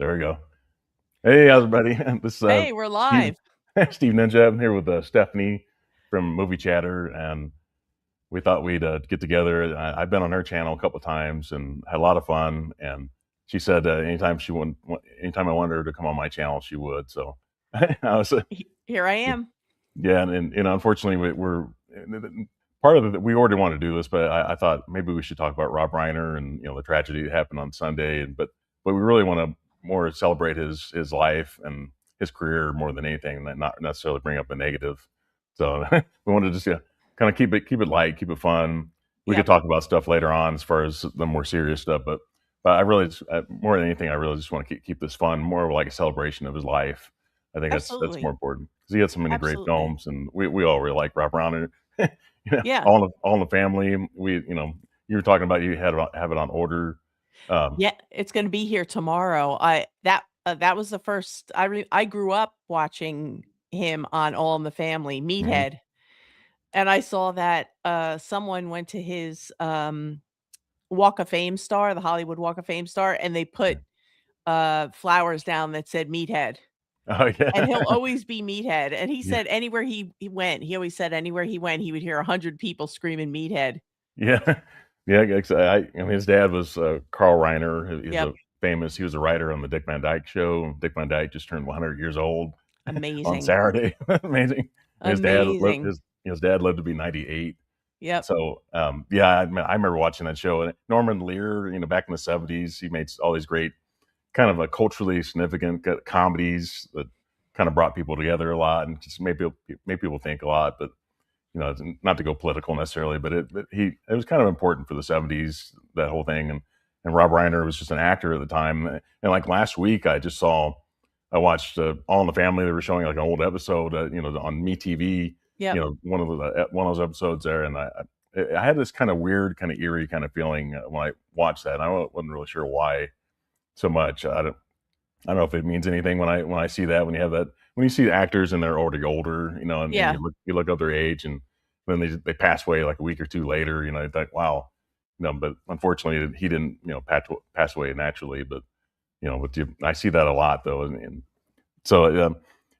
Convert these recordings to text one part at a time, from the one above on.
There we go. Hey, how's everybody? This is Hey, we're Steve, live. Steve Ninja. I'm here with Stephanie from Moviechatter, and we thought we'd get together. I've been on her channel a couple of times and had a lot of fun. And she said anytime I wanted her to come on my channel, she would. So I was, Here I am. yeah, and unfortunately, we're part of it. We already wanted to do this, but I thought maybe we should talk about Rob Reiner and the tragedy that happened on Sunday. But we really want to more celebrate his life and his career more than anything, and not necessarily bring up a negative. So we wanted to just kind of keep it light, keep it fun. We could Yep, talk about stuff later on as far as the more serious stuff, but I really more than anything, I really just want to keep this fun, more of like a celebration of his life. I think that's more absolutely. important because he had so many great Absolutely. films, and we all really like Rob Reiner. Yeah. All in the Family. You were talking about you had have it on order. Um, Yeah, it's gonna be here tomorrow. That was the first I grew up watching him on All in the Family, mhm, Meathead, and I saw that, someone went to his, Walk of Fame star, the Hollywood Walk of Fame star, and they put, flowers down that said Meathead, oh and he'll yeah, always be Meathead, and he yeah, said anywhere he went, he always said anywhere he went, he would hear 100 people screaming Meathead. yeah, yeah. I mean, his dad was Carl Reiner. He's Yep, a famous. He was a writer on the Dick Van Dyke Show. Dick Van Dyke just turned 100 years old on amazing. Saturday. Amazing. And Amazing. his dad lived to be 98. Yep. So, yeah, I remember watching that show. And Norman Lear, back in the 70s, he made all these great kind of a culturally significant comedies that kind of brought people together a lot and just made people think a lot. But it's not to go political necessarily, but it was kind of important for the 70s, that whole thing. And Rob Reiner was just an actor at the time. And like last week, I watched All in the Family. They were showing like an old episode, on Me TV. Yep. One of those episodes there, and I had this kind of weird, kind of eerie kind of feeling when I watched that. And I wasn't really sure why so much. I don't know if it means anything when I see that, when you have that, when you see actors and they're already older, and Yeah. you look up their age, and then they pass away like a week or two later, you think, wow, but unfortunately he didn't, pass away naturally, I see that a lot though, and so,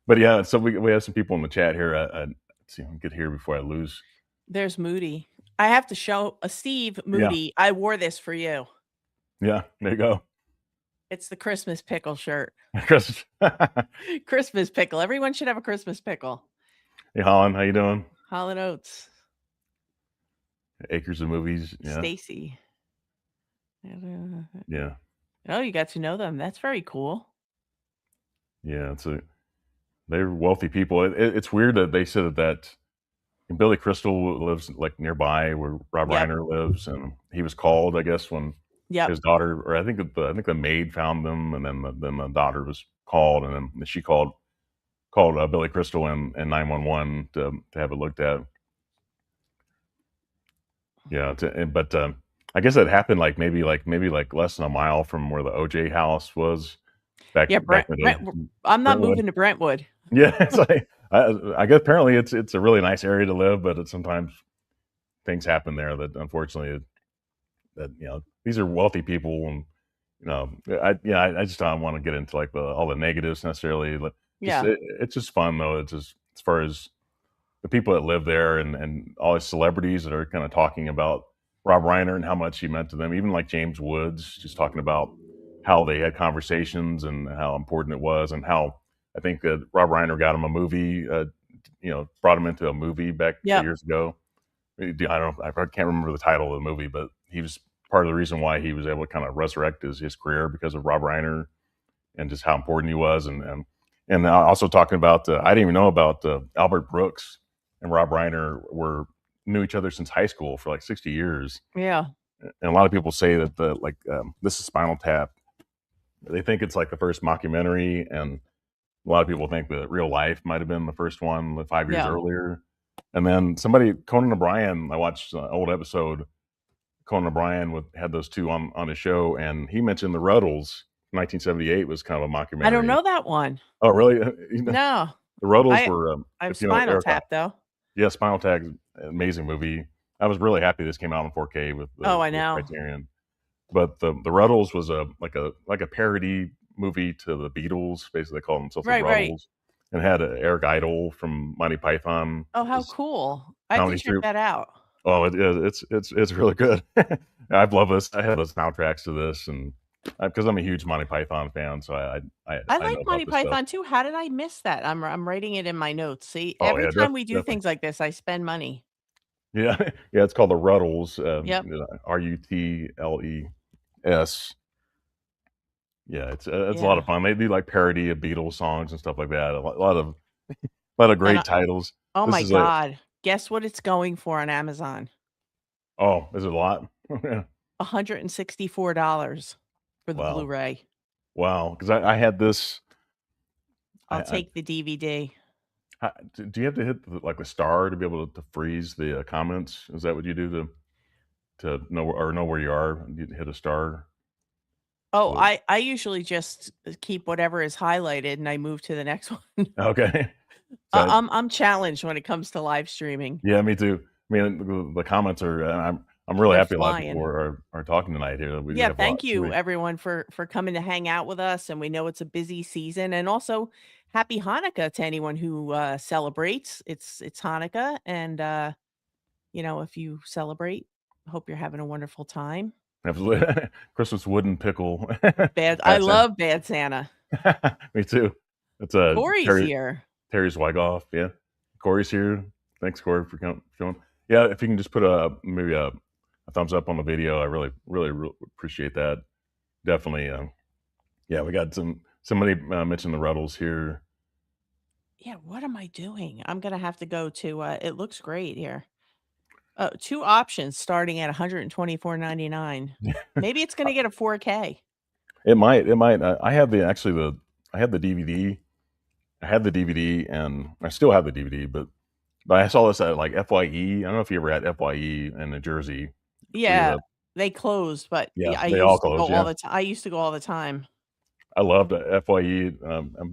but yeah, so we have some people in the chat here. Let's see, if I can get here before I lose. There's Moody. I have to show Steve Yeah, Moody, I wore this for you. yeah, there you go. It's the Christmas pickle shirt. Chris, Christmas pickle. Everyone should have a Christmas pickle. hey Holland, how you doing? Hall& Oates. Acres of Movies, yeah, Stacy. yeah, Oh, you got to know them. That's very cool. yeah. They're wealthy people. It's weird that they said that and Billy Crystal lives like nearby where Rob Yep. Reiner lives, and he was called, I guess, when Yep. his daughter, or I think the maid found them, and then the daughter was called, and then she called Billy Crystal and 911 to have it looked at. Yeah, but I guess that happened maybe like less than a mile from where the OJ house was Yeah, back in the day. I'm not Brentwood. moving to Brentwood. Yeah, it's like I guess apparently it's a really nice area to live, but sometimes things happen there that unfortunately that these are wealthy people, and I just don't want to get into like all the negatives necessarily. But Yeah. it's just fun though. It's just as far as the people that live there, and all these celebrities that are kind of talking about Rob Reiner and how much he meant to them. Even like James Woods, just talking about how they had conversations and how important it was, and how I think that Rob Reiner got him a movie. Brought him into a movie back Yep. years ago. I don't. I can't remember the title of the movie, but he was part of the reason why he was able to kind of resurrect his career because of Rob Reiner and just how important he was, and also talking about I didn't even know about Albert Brooks and Rob Reiner were knew each other since high school for like 60 years, Yeah. and a lot of people say that this is Spinal Tap. They think it's like the first mockumentary, and a lot of people think that Real Life might have been the first one 5 years Yeah. earlier. And then Conan O'Brien, I watched an old episode. Conan O'Brien had those two on his show, and he mentioned the Ruddles. 1978 was kind of a I don't mockumentary. know that one. Oh, really? No. The Ruddles I were, I'm if you know Spinal Erica, Tap though. yeah, Spinal Tap, amazing movie. I was really happy this came out in 4K with Oh, the I know. Criterion. But the Ruddles was a like a parody movie to the Beatles. Basically, they call themselves the Right, right. Ruddles, and had Eric Idle from Monty Python Oh, how was cool. I have to comedy check troupe. that out. Oh, it's really good. I love this. I have the soundtracks to this, and because I'm a huge Monty Python fan, so I I like know about Monty this stuff. Python too. How did I miss that? I'm writing it in my notes. See, Oh every yeah, time we do definitely. things like this, I spend money. Yeah, yeah. It's called the Ruddles. Yep. Rutles. Yeah, it's a lot Yeah. of fun. They do like parody of Beatles songs and stuff like that. A lot of And great titles. oh This my is like, god. Guess what it's going for on Amazon? oh, is it a lot? $164 for the Wow, Blu-ray. wow. Because I had this. I'll take the DVD. Do you have to hit like the star to be able to freeze the comments? Is that what you do to know where you are? You hit a star. Oh, So I usually just keep whatever is highlighted and I move to the next one. okay. So I'm challenged when it comes to live streaming. yeah, me too. I mean, the comments are. I'm really They're happy a lot of people flying. are talking tonight here. We Yeah, have a lot. thank you everyone for coming to hang out with us, and we know it's a busy season, and also happy Hanukkah to anyone who, celebrates. It's Hanukkah, and, if you celebrate, hope you're having a wonderful time. Absolutely. Christmas wooden pickle. I That's it. love Bad Santa. Me too. It's Corey's here. Terry Swigoff. Yeah, Corey's here. Thanks, Corey, for showing. Yeah, if you can just put maybe a thumbs up on the video, I really appreciate that. Definitely. Yeah, we got somebody mentioned the Ruddles here. Yeah, what am I doing? I'm gonna have to go to, it looks great here. 2 options starting at 124.99. Maybe it's gonna get a 4K. It might. I had the DVD. I had the DVD, and I still have the DVD, but I saw this at like FYE. I don't know if you ever had FYE in New Jersey, where you Yeah, have. they closed, but Yeah, yeah, I they all used to go closed. all Yeah, the time. I used to go all the time. I loved FYE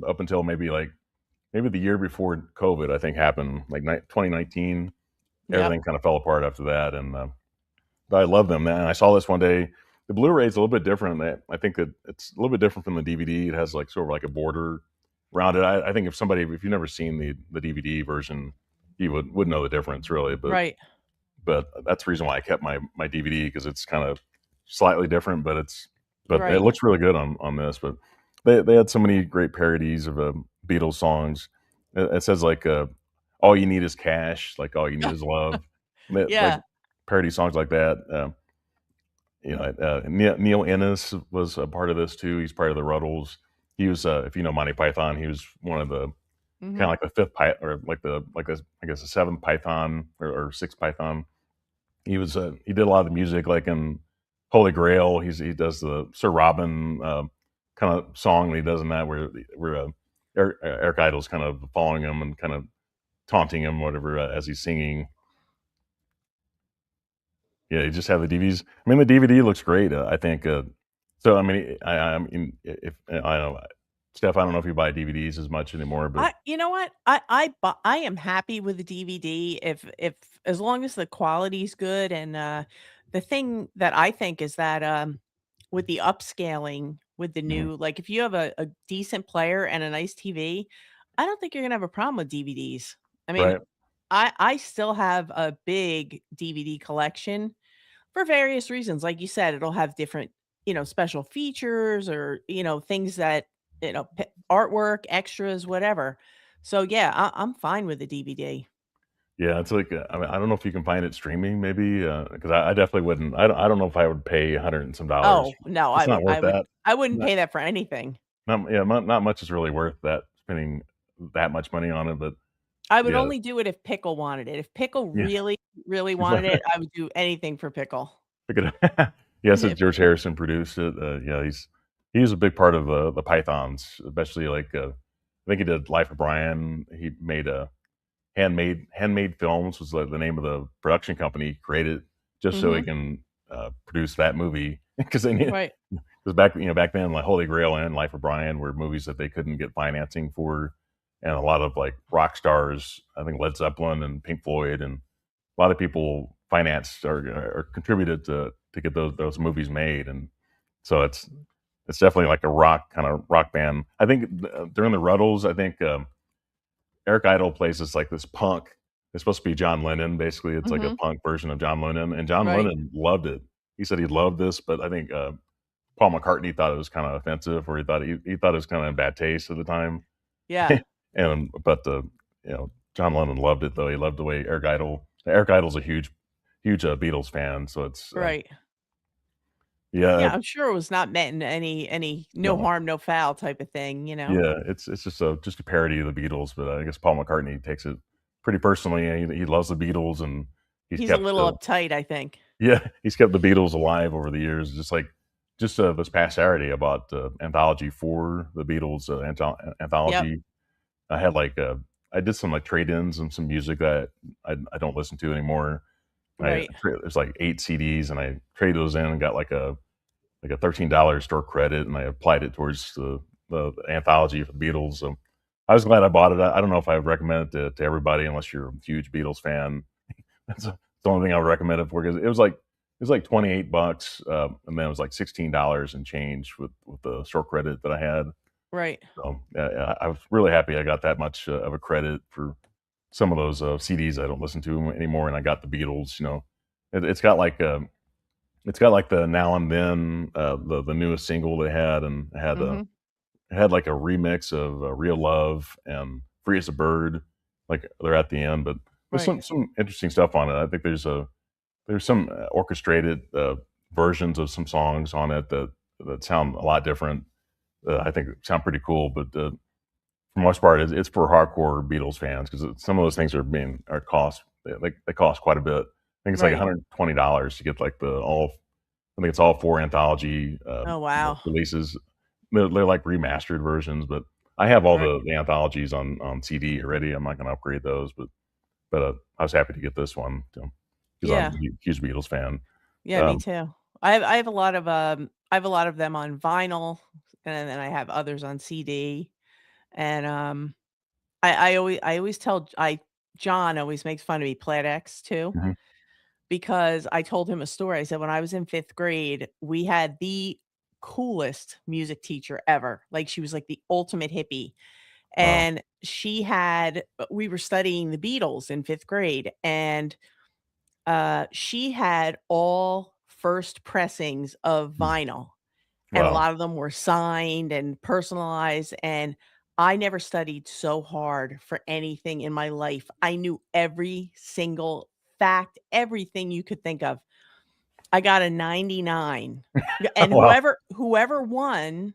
up until maybe the year before COVID. I think happened like 2019. Yep. Everything kind of fell apart after that, and but I love them. And I saw this one day. The Blu-ray is a little bit different. I think that it's a little bit different from the DVD. It has like sort of like a border around it. I think if you've never seen the DVD version, you would know the difference really. Right, But that's the reason why I kept my DVD because it's kind of slightly different, but it right. looks really good on this. But they had so many great parodies of Beatles songs. It says like all you need is cash, like all you need is love, like Yeah. parody songs like that. Neil Innes was a part of this too. He's part of the Ruddles. He was, if you know Monty Python, he was one of the kind of Mhm. like the fifth or like a I guess a seventh Python or sixth Python. He did a lot of the music like in Holy Grail. He does the Sir Robin kind of song that he does in that where Eric Idle's kind of following him and kind of taunting him whatever as he's singing. Yeah, you just have the DVDs. I mean, the DVD looks great. I think. So I mean, I mean, if I don't know, Steph, I don't know if you buy DVDs as much anymore, but You know what? I am happy with the DVD if as long as the quality's good, and, the thing that I think is that, with the upscaling with the mhm, new like, if you have a decent player and a nice TV, I don't think you're gonna have a problem with DVDs. I mean, right? I still have a big DVD collection for various reasons. Like you said, it'll have different, special features or, things that, artwork, extras, whatever. So yeah, I'm fine with the DVD. Yeah, it's like I mean, I don't know if you can find it streaming, maybe because I definitely wouldn't. I don't know if I would pay 100 and some dollars. Oh, no, It's not worth that. I wouldn't Not, pay that for anything. not much is really worth that spending that much money on it. But I would yeah, only do it if Pickle wanted it. If Pickle yeah. really, really wanted it, I would do anything for Pickle. Yes, If George Harrison produced it. Yeah, he was a big part of the Pythons, especially like I think he did Life of Brian. He made a handmade films was the name of the production company he created just so he Mhm. can produce that movie because they needed Right. because back then like Holy Grail and Life of Brian were movies that they couldn't get financing for, and a lot of like rock stars, I think Led Zeppelin and Pink Floyd and a lot of people financed or contributed to get those movies made, and so it's definitely like a rock kind of rock band. I think during the Ruddles, I think Eric Idle plays this like this punk. It's supposed to be John Lennon. Basically, it's like a Mhm. punk version of John Lennon, and John Right. Lennon loved it. He said he loved this, but I think Paul McCartney thought it was kind of offensive, or he thought it was kind of in bad taste at the time. Yeah. And but you know, John Lennon loved it though. He loved the way Eric Idle's a huge Beatles fan, so it's Right. yeah, Yeah, I'm sure it was not meant in any no no. harm, no foul type of thing, you know? Yeah, it's just a parody of the Beatles, but I guess Paul McCartney takes it pretty personally, and he loves the Beatles, and he's He's a kept little uptight, I think. yeah, he's kept the Beatles alive over the years, just like this past Saturday, I bought anthology for the Beatles, Yep. anthology. I had, I did some, like, trade-ins and some music that I don't listen to anymore. Right. There's, like, 8 CDs, and I traded those in and got, like a $13 store credit, and I applied it towards the anthology for the Beatles. So I was glad I bought it. I don't know if I would recommend it to everybody unless you're a huge Beatles fan. That's the only thing I would recommend it for because it was like 28 bucks, and then it was like $16 and change with the store credit that I had. Right. So yeah, I was really happy I got that much of a credit for some of those CDs I don't listen to anymore, and I got the Beatles. It's got like the Now and Then, the newest single they had, and Mhm. it had like a remix of Real Love and Free as a Bird, like they're at the end. But there's Right. some interesting stuff on it. I think there's some orchestrated versions of some songs on it that sound a lot different. I think sound pretty cool, but for the most part, it's for hardcore Beatles fans because some of those things are cost they cost quite a bit. I think it's like Right. $120 to get like the all I think it's all 4 anthology, Oh, wow. releases. They're like remastered versions, but I have all Right. the anthologies on CD already. I'm not gonna upgrade those, but I was happy to get this one, because I'm Yeah. a huge Beatles fan. Yeah, me Um too. I have a lot of, I have a lot of them on vinyl, and then I have others on CD, and, I always tell I John always makes fun of me, Plat X too, mhm, because I told him a story. I said, "When I was in 5th grade, we had the coolest music teacher ever." Like, she was like the ultimate hippie, wow, and she had we were studying the Beatles in 5th grade, and she had all first pressings of mm, vinyl, and a wow. lot of them were signed and personalized, and I never studied so hard for anything in my life. I knew every single fact, everything you could think of. I got a 99. Yeah, and Wow. whoever won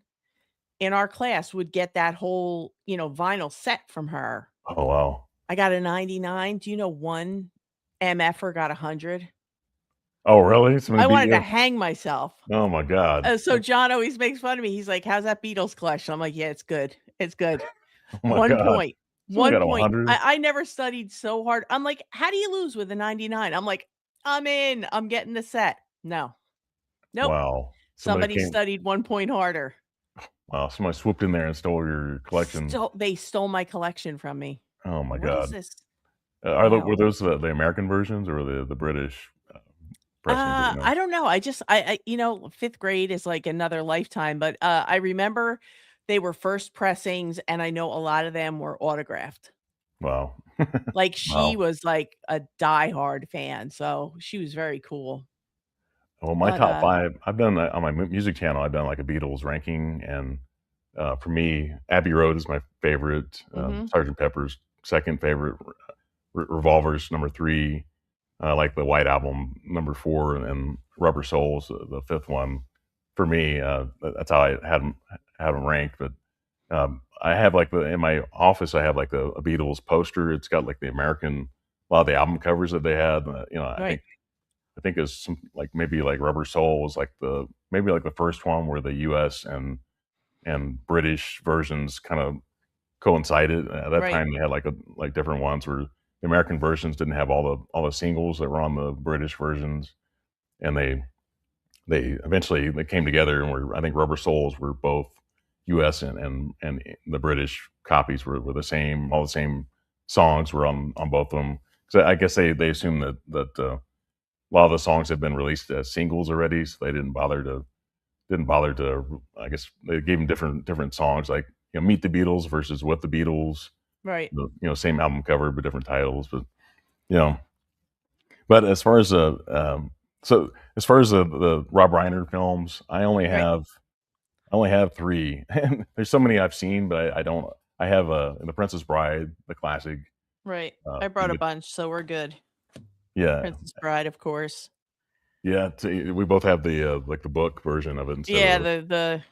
in our class would get that whole, vinyl set from her. Oh, wow. I got a 99. Do you know one MFer got 100? Oh, really? Somebody I beat wanted to you? hang myself. Oh my god. So John always makes fun of me. He's like, "How's that Beatles collection?" I'm like, "Yeah, it's good. It's good." Oh my 1 god. point. Someone 1 got a point. 100? I never studied so hard. I'm like, "How do you lose with a 99?" I'm like, "I'm in. I'm getting the set." No. Nope. Wow. Somebody Somebody came studied 1 point harder. wow, somebody swooped in there and stole your collection. They stole my collection from me. Oh my What is god. this? Were No. those the American versions or the British, pressings that you know? I don't know. I 5th grade is like another lifetime, but, I remember they were first pressings, and I know a lot of them were autographed. Wow. Like, she Wow. was, like, a diehard fan, so she was very cool. Well, my But, top 5, I've done, on my music channel, I've done, like, a Beatles ranking, and, for me, Abbey Road is my favorite, mhm, Sergeant Pepper's 2nd favorite, Revolver's number 3, I like the White Album, number 4, and Rubber Soul's the 5th one. For me, that's how I had 'em ranked, but, I have, like, the in my office, I have, like, a Beatles poster. It's got, like, the American a lot of the album covers that they had, right, I think it's some like, maybe, like, Rubber Soul was, like, the first one where the US and British versions kind of coincided. At that right, time, they had, like, different ones where the American versions didn't have all the singles that were on the British versions, and they eventually they came together and were I think Rubber Souls were both US and the British copies were the same, all the same songs were on both of them. So I guess they assumed that a lot of the songs had been released as singles already, so they didn't bother didn't bother to. I guess they gave him different songs, like Meet the Beatles versus With the Beatles. Right. Same album cover but different titles. But you know, but as far as so as far as the Rob Reiner films, Right. I only have three. And there's so many I've seen, but I don't. I have The Princess Bride, the classic. Right. I brought a But bunch, so we're good. yeah, Princess Bride, of course. yeah. We both have the like the book version of it instead of Yeah, the. the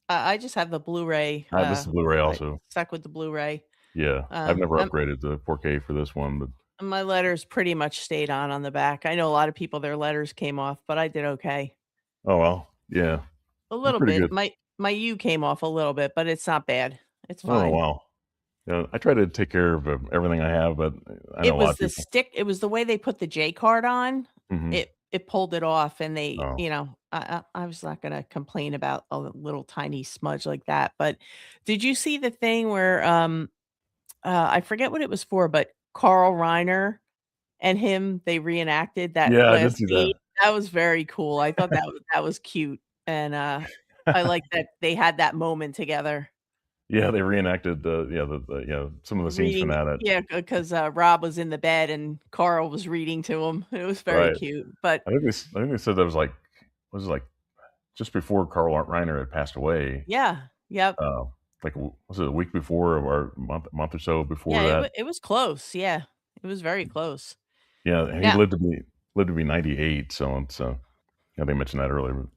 I just have the Blu-ray, This is Blu-ray I also. stuck with the Blu-ray. Yeah, I've never upgraded to 4K for this one, but My letters pretty much stayed on the back. I know a lot of people, their letters came off, but I did okay. oh well, yeah, A that's little pretty bit. good. My U came off a little bit, but it's not bad. It's Oh fine. wow, yeah. I try to take care of everything I have, but I know It a lot was of the people. stick it was the way they put the J card on. Hmm. It pulled it off and they, Oh I was not gonna complain about a little tiny smudge like that, but did you see the thing where, I forget what it was for, but Carl Reiner and him, they reenacted that yeah, I did last see scene? that. That was very cool. I thought that was cute, and, I like that they had that moment together. Yeah, they reenacted some of the scenes from Reading that. yeah, because Rob was in the bed and Carl was reading to him. It was very Right. cute, but I think they said that was like was it like just before Carl Reiner had passed away. yeah, yep. Uh, was it a week before or a month or so Yeah, before that? it was close, yeah. It was very close. Yeah, and he Yeah, lived to be 98. So it's yeah, they mentioned that earlier. But,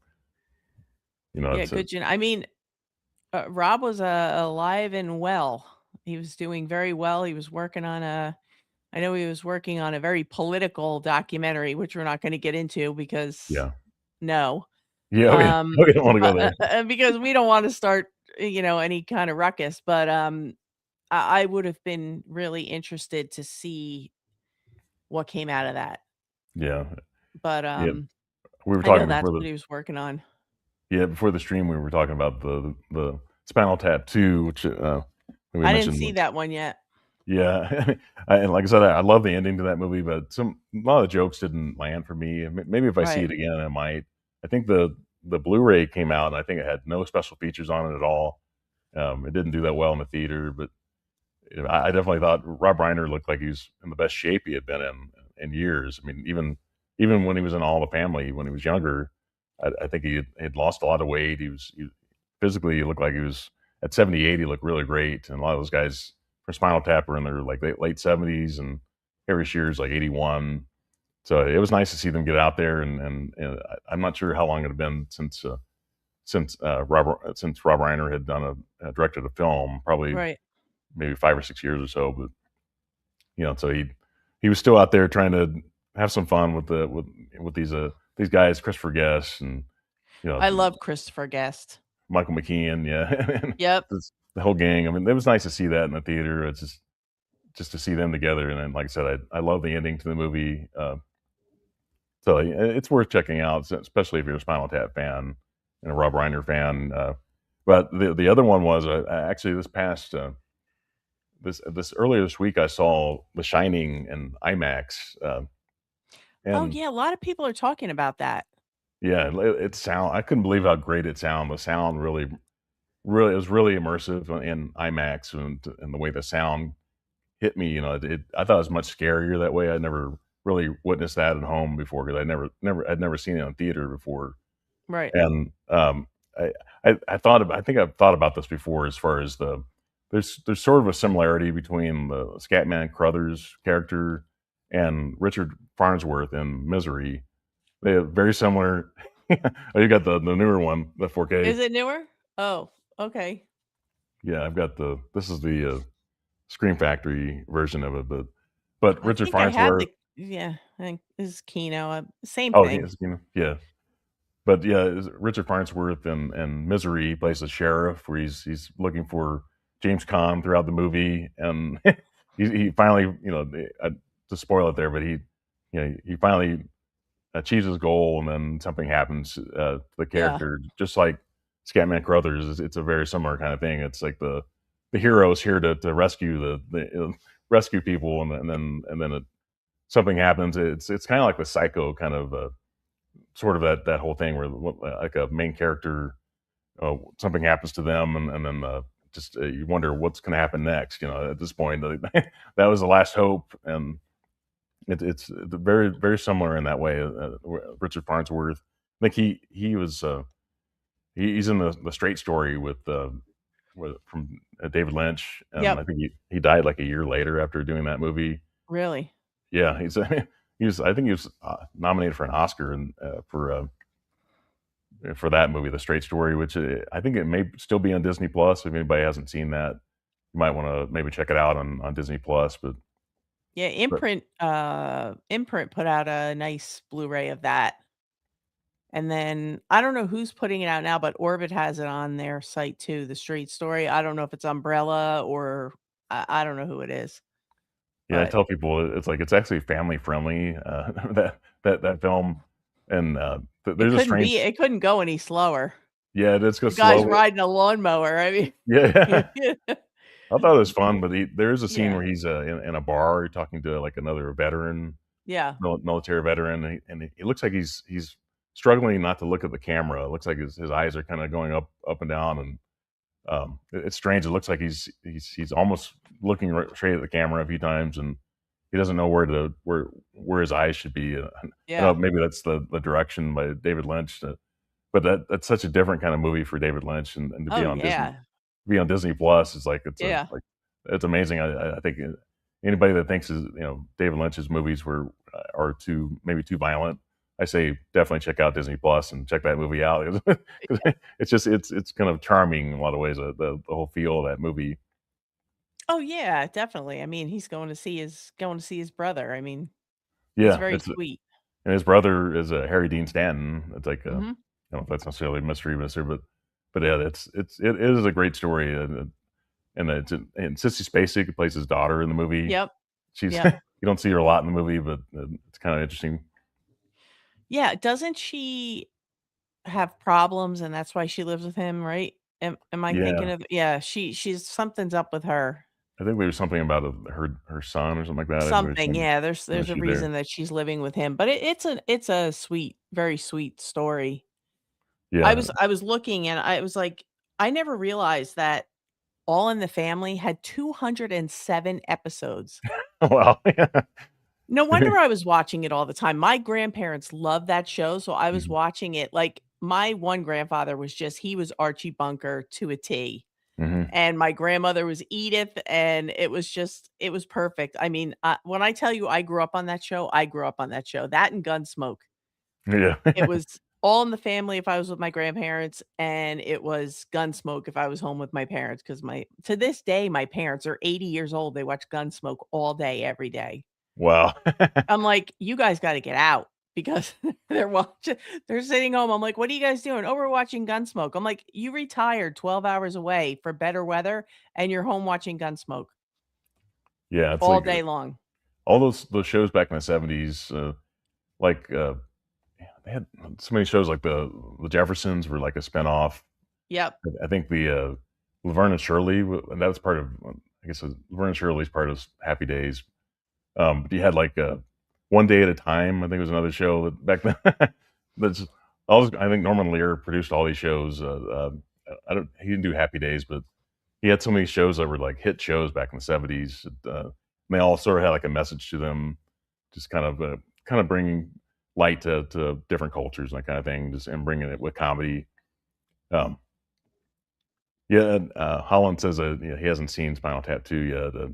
yeah, it's a good I mean, Rob was, alive and well. He was doing very well. He was working on a I know he was working on a very political documentary, which we're not gonna get into because yeah. no. Yeah, oh, yeah. We don't wanna go But, there. because we don't wanna start, any kind of ruckus, but, I would have been really interested to see what came out of that. Yeah, But, yeah. We were I know talking that's before what he was working on. before the stream, we were talking about the Spinal Tap 2, which, we I didn't mentioned see was that one yet. yeah, and like I said, I love the ending to that movie, but a lot of the jokes didn't land for me. Maybe if I see Right, it again, I might. I think the Blu-ray came out, and I think it had no special features on it at all. It didn't do that well in the theater, but I definitely thought Rob Reiner looked like he was in the best shape he had been in years. I mean, even when he was in All the Family when he was younger, I think had lost a lot of weight. Physically he looked like he was at 78. He looked really great, and a lot of those guys from Spinal Tap were in their like late 70s, and Harry Shearer's like 81. So it was nice to see them get out there, and I'm not sure how long it had been since Rob Reiner had directed a film, probably right. maybe 5 or 6 years or so. But so he was still out there trying to have some fun with these guys, Christopher Guest and I love Christopher Guest. Michael McKean, yeah, and Yep. the whole gang. I mean, it was nice to see that in the theater. It's just to see them together, and then, like I said, I love the ending to the movie. So it's worth checking out, especially if you're a Spinal Tap fan and a Rob Reiner fan. But the other one was actually this earlier this week, I saw The Shining in IMAX, Oh, and yeah, a lot of people are talking about that. yeah, it sound. I couldn't believe how great it sounded. The sound really, it was really immersive in IMAX, and the way the sound hit me. I thought it was much scarier that way. I never really witnessed that at home before because I'd never seen it in theater before. Right. And I, I think I've thought about this before as far as there's sort of a similarity between the Scatman Crothers character and Richard Farnsworth in Misery. They have very similar. Oh, you got the newer one, the 4K. Is it newer? Oh, okay. Yeah, I've got this is the Scream Factory version of it, but I Richard think I have Farnsworth. the yeah, I think this is Kino, same Oh, thing. yes, yeah. But yeah, Richard Farnsworth and Misery plays the sheriff, where he's looking for James Caan throughout the movie, and he finally, to spoil it there, but he finally achieves his goal, and then something happens to the Yeah, character, just like Scatman Crothers. It's a very similar kind of thing. It's like the hero is here to rescue rescue people, and then something happens. It's kind of like the Psycho kind of sort of that whole thing where like a main character, something happens to them, and then just you wonder what's going to happen next. At this point, that was the last hope, and it's very very similar in that way. Richard Farnsworth, I think he was he's in the Straight Story with from David Lynch, and Yep. I think he died like a year later after doing that movie. Really? Yeah, he's he was I think he was nominated for an Oscar and for that movie, The Straight Story, which I think it may still be on Disney Plus. If anybody hasn't seen that, you might want to maybe check it out on Disney Plus. Yeah, But Imprint put out a nice Blu-ray of that, and then I don't know who's putting it out now, but Orbit has it on their site too, The Straight Story. I don't know if it's Umbrella or I don't know who it is, yeah, I but tell people it's like it's actually family friendly. That film, and there's a strange. it couldn't go any slower. Yeah, it does go The guy's slow. riding a lawnmower, I mean, Yeah, yeah. I thought it was fun, but there is a scene Yeah, where he's in a bar talking to like another veteran, yeah, military veteran, and it looks like he's struggling not to look at the camera. It looks like his eyes are kind of going up and down, and it's strange. It looks like he's almost looking straight at the camera a few times, and he doesn't know where his eyes should be. I know yeah. maybe that's the direction by David Lynch, but that's such a different kind of movie for David Lynch, and to Oh, yeah, be on Disney Plus is like yeah. it's amazing. I think anybody that thinks David Lynch's movies are too violent, I say definitely check out Disney Plus and check that movie out. 'Cause it's kind of charming in a lot of ways. The whole feel of that movie. Oh, yeah, definitely. I mean, he's going to see his brother. I mean, it's Yeah, very it's sweet. and his brother is Harry Dean Stanton. It's like Mhm. I don't know if that's necessarily a mystery, but yeah, it is a great story, and Sissy Spacek plays his daughter in the movie. Yep, She's yep. you don't see her a lot in the movie, but it's kind of interesting. Yeah, doesn't she have problems and that's why she lives with him, right? Am I thinking Yeah, of yeah, she's something's up with her. I think there was something about her son or something like that. I think there's Something, yeah, some there's a issue there. reason that she's living with him, but it's a sweet, very sweet story. Yeah. I was looking and I was like, I never realized that All in the Family had 207 episodes. Wow. Yeah. No wonder I was watching it all the time. My grandparents loved that show, so I was Mhm, watching it like, my one grandfather was just he was Archie Bunker to a T, mhm. and my grandmother was Edith, and it was just it was perfect. I mean, when I tell you I grew up on that show, I grew up on that show. That and Gunsmoke. Yeah. It was All in the Family if I was with my grandparents, and it was Gunsmoke if I was home with my parents. Because my to this day, my parents are 80 years old, they watch Gunsmoke all day, every day. Wow. I'm like, "You guys gotta get out," because they're sitting home. I'm like, "What are you guys doing?" "Oh, we're watching Gunsmoke." I'm like, "You retired 12 hours away for better weather, and you're home watching Gunsmoke Yeah, it's all like, day long." all those shows back in the '70s, like, yeah, they had so many shows, like the Jeffersons were like a spinoff. Yep. I think Laverne and Shirley, and that was part of, I guess, Laverne and Shirley's part of Happy Days. But you had like One Day at a Time. I think it was another show that back then. That's I think Norman Lear produced all these shows. I don't. He didn't do Happy Days, but he had so many shows that were like hit shows back in the '70s. And they all sort of had like a message to them, just kind of bringing light to different cultures and that kind of thing, just and bringing it with comedy. Um, yeah, and, Holland says he hasn't seen Spinal Tap 2 yet.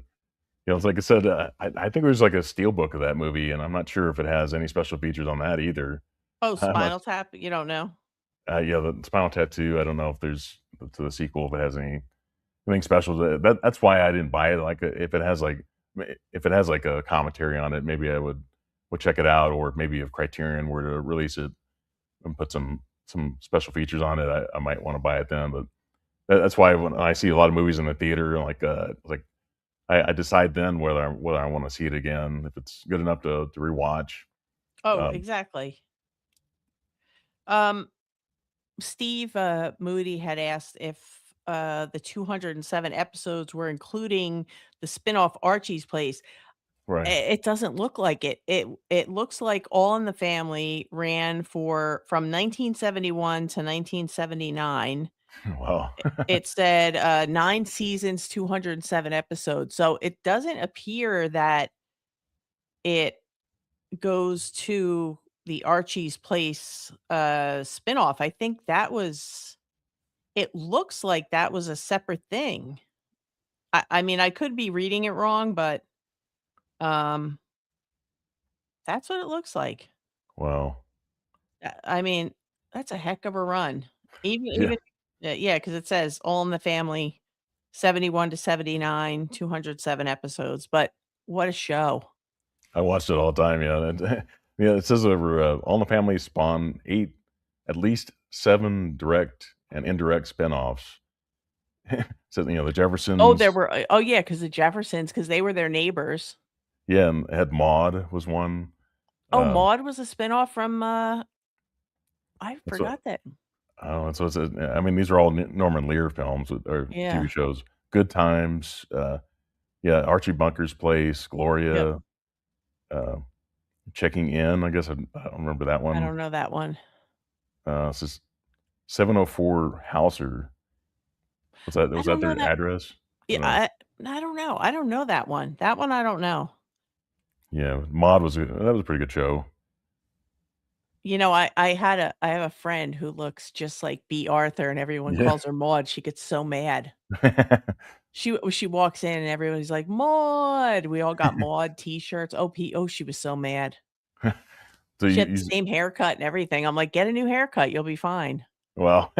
It's like I said, I think there's like a steel book of that movie, and I'm not sure if it has any special features on that either. Oh, I'm not Spinal Tap? You don't know? yeah, the Spinal Tattoo, I don't know if there's to the sequel, if it has anything special. That's why I didn't buy it. Like, if it has like a commentary on it, maybe I would check it out, or maybe if Criterion were to release it and put some special features on it, I might want to buy it then. But that's why when I see a lot of movies in the theater, like I decide then whether I want to see it again, if it's good enough to rewatch. Oh, Um, exactly. Um, Steve, Moody had asked if, the 207 episodes were including the spinoff Archie's Place. Right. It doesn't look like it. It looks like All in the Family ran from 1971 to 1979. Wow. It said, 9 seasons, 207 episodes, so it doesn't appear that it goes to the Archie's Place, spinoff. I think that was it looks like that was a separate thing. I mean, I could be reading it wrong, but, um, that's what it looks like. Wow. I mean, that's a heck of a run. Yeah. Even yeah, because it says All in the Family, 71 to 79, 207 episodes, but what a show. I watched it all the time, yeah, and yeah, it says over, All in the Family spawned 8 at least 7 direct and indirect spinoffs. So, the Oh, there Jeffersons, were oh, yeah, because the Jeffersons, because they were their neighbors. yeah, and it had Maude was one, Oh, um, Maude was a spinoff from, I that's what forgot that. I don't know, so it's I mean, these are all Norman Lear films or TV Yeah, shows. Good Times, yeah, Archie Bunker's Place, yep. Gloria, uh, Checking In, I guess I don't remember that I one. don't know that one. This is 704 Hauser. I Was that don't know their that address? I yeah, don't know. I don't know. I don't know that one. That one I don't know. Yeah, Maude was that was a pretty good show. You know, I have a friend who looks just like B. Arthur, and everyone Yeah. calls her Maude. She gets so mad. She walks in and everybody's like, "Maude." We all got Maude T-shirts. Oh, she was so mad. So She you had the same haircut and everything. I'm like, "Get a new haircut, you'll be fine." well,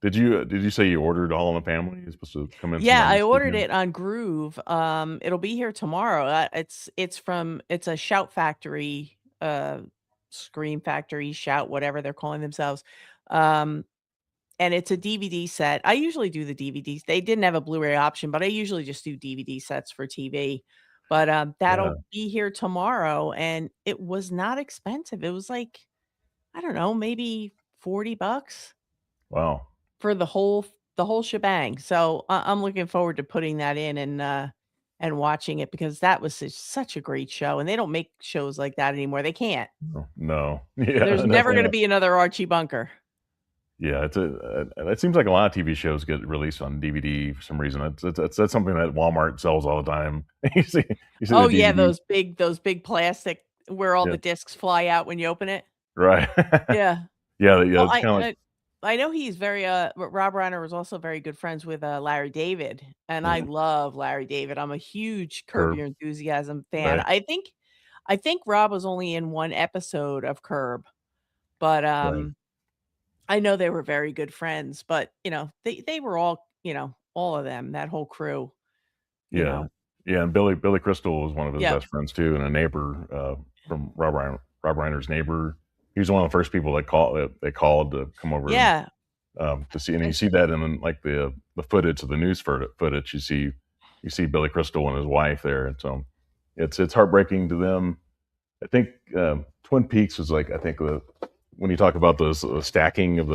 did you say you ordered All in the Family? It's supposed to come in Yeah, sometime I this ordered weekend? it on Groove. It'll be here tomorrow. It's a Shout Factory, Scream Factory, Shout, whatever they're calling themselves. Um, and it's a DVD set. I usually do the DVDs. They didn't have a Blu-ray option, but I usually just do DVD sets for TV. But, Yeah. that'll be here tomorrow, and it was not expensive. It was like, I don't know, maybe 40 bucks Wow. for the whole shebang. So, I'm looking forward to putting that in and watching it because that was such a great show, and they don't make shows like that anymore. They can't. No. No. There's Yeah, never definitely gonna not. be another Archie Bunker. Yeah, it seems like a lot of TV shows get released on DVD for some reason. That's something that Walmart sells all the time. You see the Oh, yeah, DVD. those big plastic where all Yeah, the discs fly out when you open it. right. Yeah. Yeah, Well, it's kinda like I know he's very, Rob Reiner was also very good friends with, Larry David, and I yeah, love Larry David. I'm a huge Curb Curb, Your Enthusiasm fan. right, I think Rob was only in 1 episode of Curb, but, right. I know they were very good friends, but, they were all, all of them, that whole crew, you Yeah. know. Yeah, and Billy Crystal was one of his Yep. best friends too, and a neighbor, from Rob Reiner's neighbor. He was one of the first people that they called to come over and, Yeah. to see, and I you see that in, like, the footage of the news footage, you see Billy Crystal and his wife there, and so it's heartbreaking to them. I think, Twin Peaks was, like, I think, when you talk about the stacking of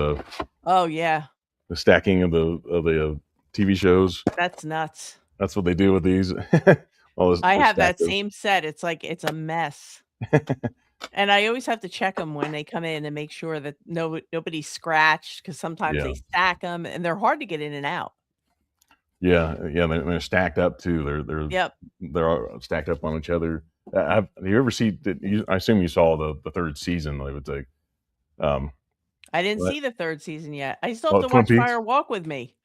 Oh, yeah. the stacking of the TV shows, That's nuts. that's what they do with these. All this I they're have that stacked up. same set. It's like it's a mess. And I always have to check them when they come in and make sure that nobody's scratched because sometimes Yeah. they stack them and they're hard to get in and out. Yeah, yeah, they're stacked up too. Yep. They're all stacked up on each other. Have you ever see did you I assume you saw the 3rd season, I would say, um, I didn't what see the 3rd season yet. I still have oh, to Twin watch Peaks? Fire Walk with Me.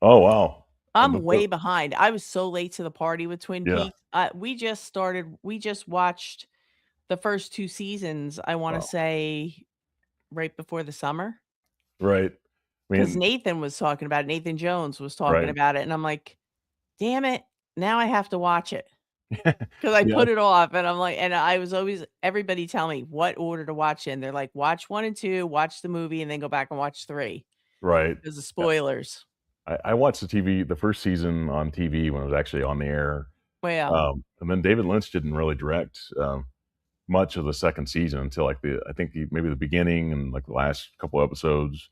Oh, wow. I'm The way behind. I was so late to the party with Twin yeah, Peaks. We just watched the first 2 seasons, I wanna wow. say, right before the summer, Right. I 'cause mean Nathan was talking about it, Nathan Jones was talking right. about it, and I'm like, "Damn it, now I have to watch it." 'Cause I Yeah, put it off, and I'm like and I was always everybody tell me what order to watch in. They're like, "Watch 1 and 2, watch the movie, and then go back and watch 3 right. because of Yeah, spoilers." I watched the 1st season on TV when it was actually on the air, Well, and then David Lynch didn't really direct, much of the 2nd season until, like, I think maybe the beginning and, like, the last couple episodes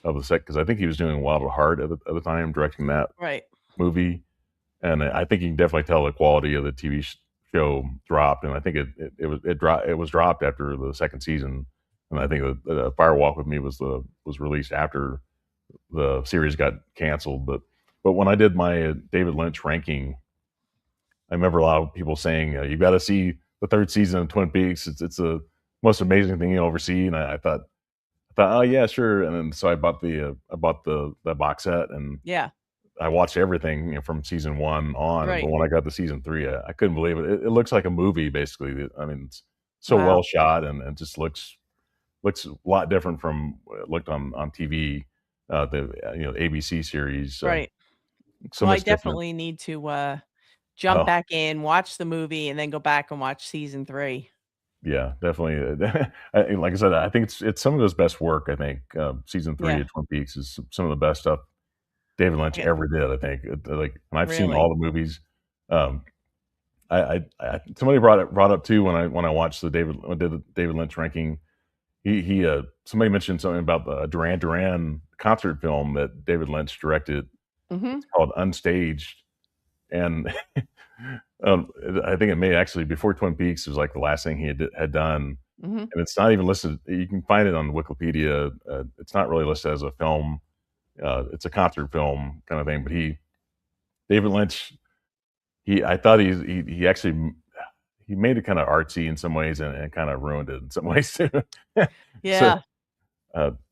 of the second, because I think he was doing Wild at Heart at the time, directing that right. movie, and I think you can definitely tell the quality of the show dropped, and I think it was dropped after the second season, and I think Fire Walk with Me was released after the series got canceled. But when I did my David Lynch ranking, I remember a lot of people saying, "You got to see the third season of Twin Peaks. It's the most amazing thing you'll ever see." And I thought, oh yeah, sure. And then so I bought the box set, and Yeah. I watched everything, from season one on. But Right. when I got to season three, I couldn't believe it. It looks like a movie, basically. I mean, it's so well Wow. shot, and just looks a lot different from what it looked on TV. The ABC series, Right. so Well, I much different. definitely need to jump Oh back in, watch the movie, and then go back and watch season 3. yeah, definitely. Like I said, I think it's some of his best work. I think season three Yeah. of Twin Peaks is some of the best stuff David Lynch Yeah. ever did. I think, like, and I've seen Really. all the movies. Um, somebody brought up too when I watched the did the David Lynch ranking. Somebody mentioned something about the Duran Duran concert film that David Lynch directed. Mhm. It's called Unstaged, and I think it may actually before Twin Peaks was like the last thing he had done, Mhm. and it's not even listed. You can find it on Wikipedia. It's not really listed as a film. It's a concert film kind of thing. But David Lynch, I thought he actually he made it kind of artsy in some ways, and kind of ruined it in some ways too. So Yeah.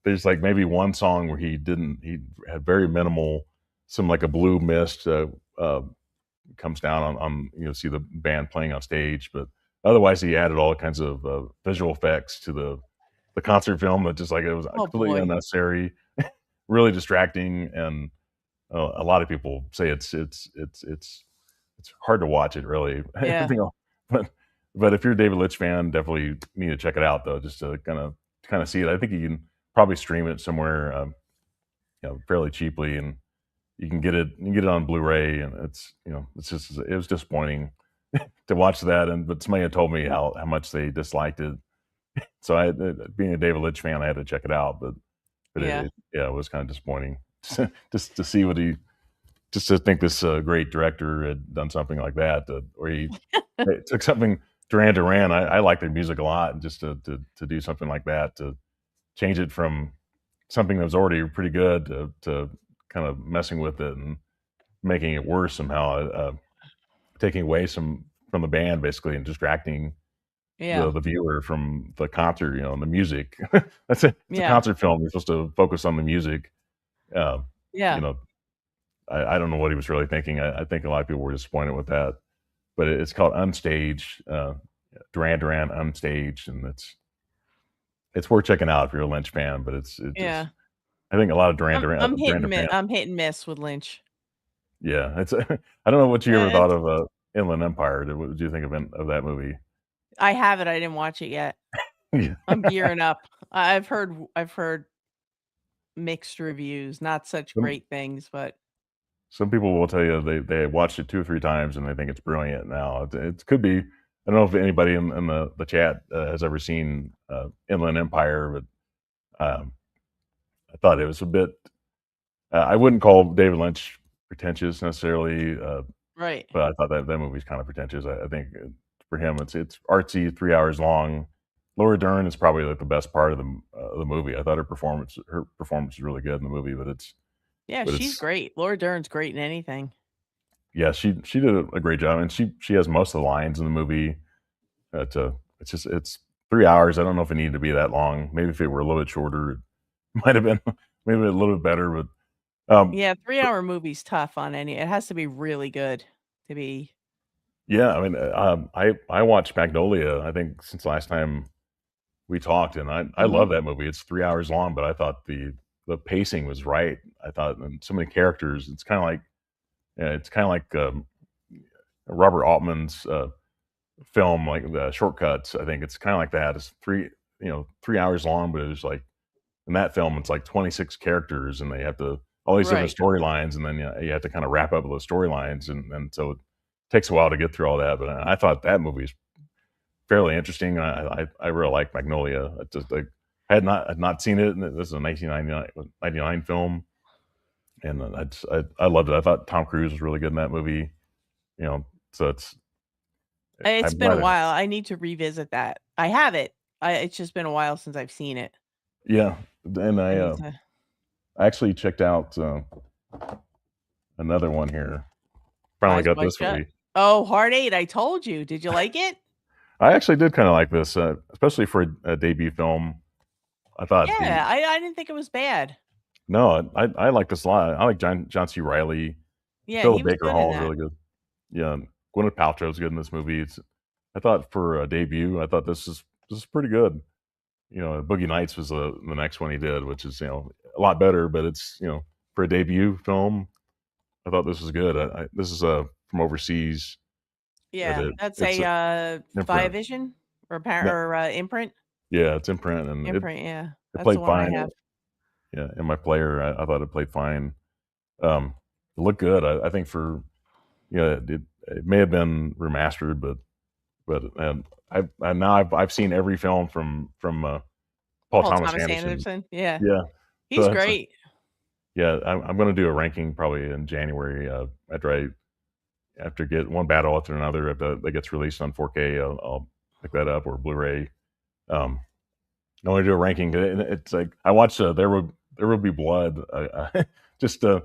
there's like maybe one song where he had very minimal, some like a blue mist comes down on see the band playing on stage, but otherwise he added all kinds of visual effects to the concert film that just like it was Oh, completely boy. unnecessary, really distracting, and a lot of people say it's hard to watch it really. Yeah. But if you're a David Lynch fan, definitely need to check it out though, just to kind of see it. I think you can probably stream it somewhere, fairly cheaply, and you can get it on Blu-ray, and it was disappointing to watch that, and but somebody had told me how much they disliked it, so being a David Lynch fan, I had to check it out, but Yeah. yeah, it was kind of disappointing just to see what he just to think this great director had done something like that, where he took something Duran Duran. I like their music a lot, and just to do something like that, to change it from something that was already pretty good to kind of messing with it and making it worse somehow, taking away some from the band basically, and distracting Yeah. the viewer from the concert, and the music. That's it. It's a Yeah. concert film. You're supposed to focus on the music. Um, you Yeah. know, I don't know what he was really thinking. I think a lot of people were disappointed with that, but it's called Unstaged, Duran Duran Unstaged, and it's worth checking out if you're a Lynch fan. But it just Yeah. I think a lot of Duran Duran. I'm hit and miss with Lynch. Yeah, it's I don't know what you ever thought It's of Inland Empire. What did you think of that movie? I have it, I didn't watch it yet. Yeah. I'm gearing up. I've heard mixed reviews, not such Some great things, but some people will tell you they watched it 2 or 3 times and they think it's brilliant now. It could be. I don't know if anybody in the chat has ever seen Inland Empire, but I thought it was a bit. I wouldn't call David Lynch pretentious necessarily, right. but I thought that movie's kind of pretentious. I think for him, it's artsy, 3 hours long. Laura Dern is probably like the best part of the movie. I thought her performance was really good in the movie, Yeah, but she's it's great. Laura Dern's great in anything. yeah, she did a great job, and she has most of the lines in the movie. It's just it's 3 hours. I don't know if it needed to be that long. Maybe if it were a little bit shorter, it might have been maybe a little bit better. Yeah, But 3-hour movie's tough on any it has to be really good to be yeah, I mean, I watched Magnolia. I think since last time we talked, and I Mhm. love that movie. It's 3 hours long, but I thought the pacing was right. I thought, and so many characters. It's kind of like Robert Altman's film, like the Shortcuts. I think it's kind of like that. It's 3 hours long, but it's like in that film, it's like 26 characters, and they have to all these different Right. storylines, and then you have to kind of wrap up those storylines, and so it takes a while to get through all that. But I thought that movie is fairly interesting. I really like Magnolia. I just like had not seen it, and this is a 1999 film, and I loved it. I thought Tom Cruise was really good in that movie. You know, so it's It's I been a might have, while. I need to revisit that. I have it. It's just been a while since I've seen it. yeah, and I need to I actually checked out another one here. Finally Eyes got Wide this Shut. movie. Oh, Heart 8, I told you. Did you like it? I actually did kind of like this, especially for a debut film. I thought the Yeah, I didn't think it was bad. no, I like this a lot. I like John C. Riley. Yeah, he Philip was Baker good in Hall is that. really good. Yeah, and Gwyneth Paltrow's good in this movie. I thought for a debut, I thought this is pretty good. Boogie Nights was the next one he did, which is a lot better, but it's for a debut film, I thought this was good. This is from overseas. It, Yeah, it that's it's a, a imprint. Viavision No, Imprint? yeah, it's imprint, and Imprint, yeah. it That's the played one I fine. have. Yeah, in my player, I thought it played fine. Um, it looked good. I think for it may have been remastered, but now I've seen every film from Paul Paul Thomas Thomas Anderson. Anderson, yeah. Yeah, He's so that's great. yeah. I'm going to do a ranking probably in January after get one battle after another. If that gets released on 4K, I'll pick that up or Blu-ray. Um, I want to do a ranking. It's like I watched There Will Be Blood just the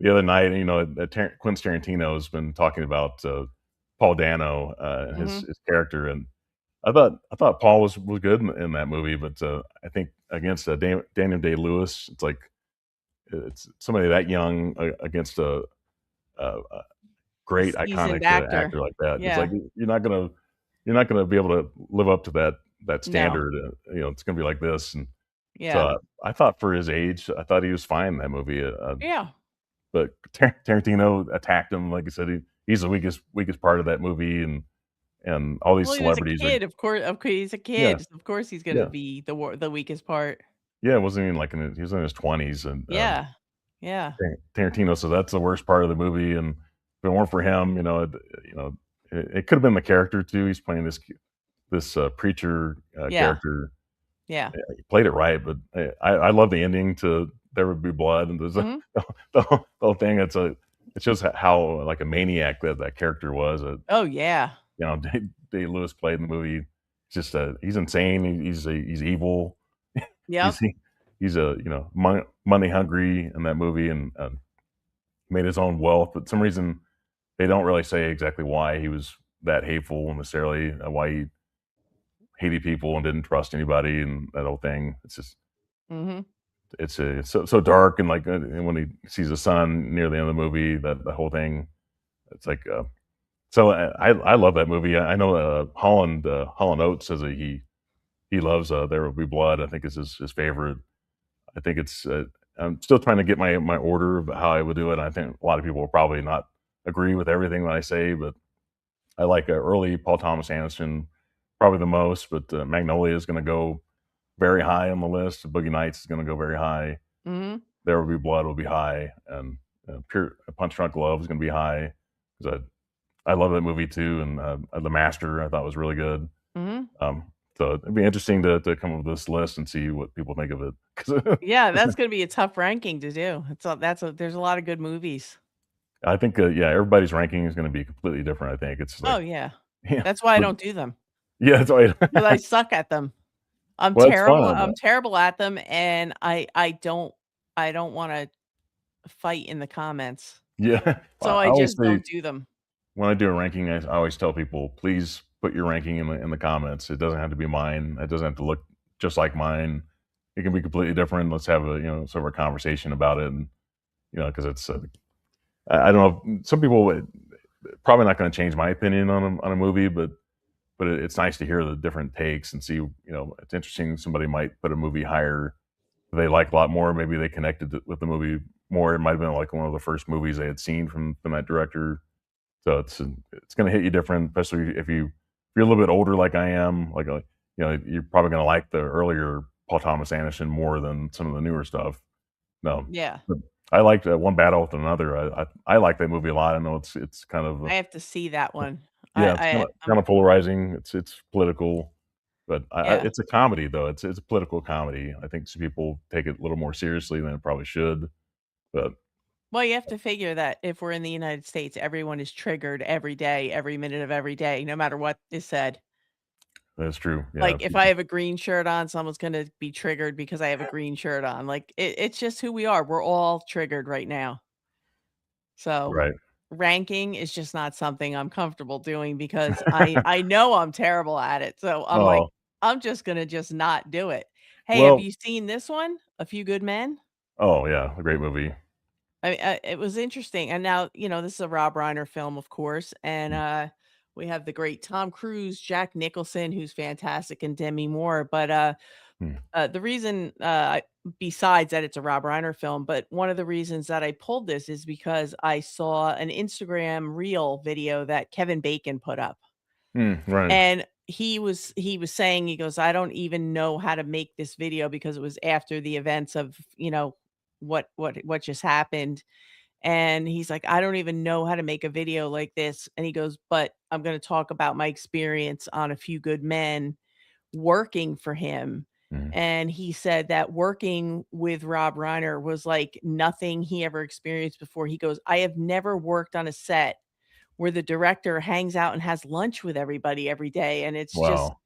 other night. Quentin Tarantino has been talking about Paul Dano and his Mhm. his character, and I thought Paul was good in that movie, but I think against Daniel Day Lewis, it's somebody that young against a A great seasoned iconic actor. actor like that. It's Yeah. like you're not gonna be able to live up to that No. standard. It's gonna be like this, and so Yeah. I thought for his age, I thought he was fine in that movie. Yeah. But Tarantino attacked him. Like I said, he's the weakest part of that movie, and all these Well, he was a celebrities are kid, of course he's a yeah, kid, so of course he's gonna yeah, be the weakest part. yeah. It wasn't even like he was in his 20s, and Yeah. Yeah. Tarantino. So that's the worst part of the movie. And if it weren't for him, you know, it could have been the character too. He's playing this preacher Yeah. character. Yeah. He played it right, but I love the ending to There Would Be Blood, and there's Mhm. the whole thing. It shows how like a maniac that character was. Oh, yeah. Day Lewis played in the movie. He's insane. He's evil. Yep. He's he, he's money hungry in that movie, and made his own wealth. But some reason they don't really say exactly why he was that hateful necessarily. Why he hated people and didn't trust anybody, and that whole thing. Mhm. It's so dark, and like and when he sees the sun near the end of the movie, that the whole thing. It's like so I love that movie. I know Holland Oates says that he loves There Will Be Blood. I think it's his favorite. I think it's I'm still trying to get my order of how I would do it. I think a lot of people will probably not agree with everything that I say, but I like early Paul Thomas Anderson probably the most. But Magnolia is going to go very high on the list. Boogie Nights is going to go very high. Mhm. There Will Be Blood will be high, and Pure Punch Drunk Love is going to be high because I love that movie too. And The Master I thought was really good. Mhm. So it'd be interesting to come up with this list and see what people think of it. 'Cause Yeah, that's gonna be a tough ranking to do. There's a lot of good movies. I think, yeah, everybody's ranking is gonna be completely different, I think. It's Oh, like yeah. yeah, That's why I but don't do them, yeah, it's always because I suck at them. well, it's fun. I'm terrible at them, and I don't wanna fight in the comments, Yeah, so I I always just say don't do them. when I do a ranking, I always tell people, "Please put your ranking in the comments. It doesn't have to be mine. It doesn't have to look just like mine. It can be completely different. Let's have sort of a conversation about it." And, because it's, I don't know, some people probably not gonna change my opinion on a movie, but it's nice to hear the different takes and see. It's interesting. Somebody might put a movie higher they like a lot more. Maybe they connected with the movie more. It might have been like one of the first movies they had seen from that director. So it's going to hit you different, especially if you're a little bit older like I am. You're probably going to like the earlier Paul Thomas Anderson more than some of the newer stuff. No, Yeah. but I liked One Battle with Another. I like that movie a lot. I know it's kind of I have to see that one. yeah, it's kind of polarizing. It's political, but Yeah. it's a comedy though. It's a political comedy. I think some people take it a little more seriously than it probably should. But Well, you have to figure that if we're in the United States, everyone is triggered every day, every minute of every day, no matter what is said. That's true. Yeah. Like, if I have a green shirt on, someone's gonna be triggered because I have a green shirt on. Like, it's just who we are. We're all triggered right now. So, Right. ranking is just not something I'm comfortable doing because I know I'm terrible at it. So, I'm like, Oh, I'm just gonna just not do it. Hey, have well, you seen this one? A Few Good Men? oh, yeah, a great movie. It was interesting, and now, this is a Rob Reiner film, of course, and, Mm, we have the great Tom Cruise, Jack Nicholson, who's fantastic, and Demi Moore, but, mm, the reason, besides that it's a Rob Reiner film, but one of the reasons that I pulled this is because I saw an Instagram reel video that Kevin Bacon put up, right. and he was saying, he goes, "I don't even know how to make this video," because it was after the events of, what just happened, and he's like, "I don't even know how to make a video like this." And he goes, "But I'm gonna talk about my experience on A Few Good Men working for him." Mm, And he said that working with Rob Reiner was like nothing he ever experienced before. He goes, "I have never worked on a set where the director hangs out and has lunch with everybody every day, and wow.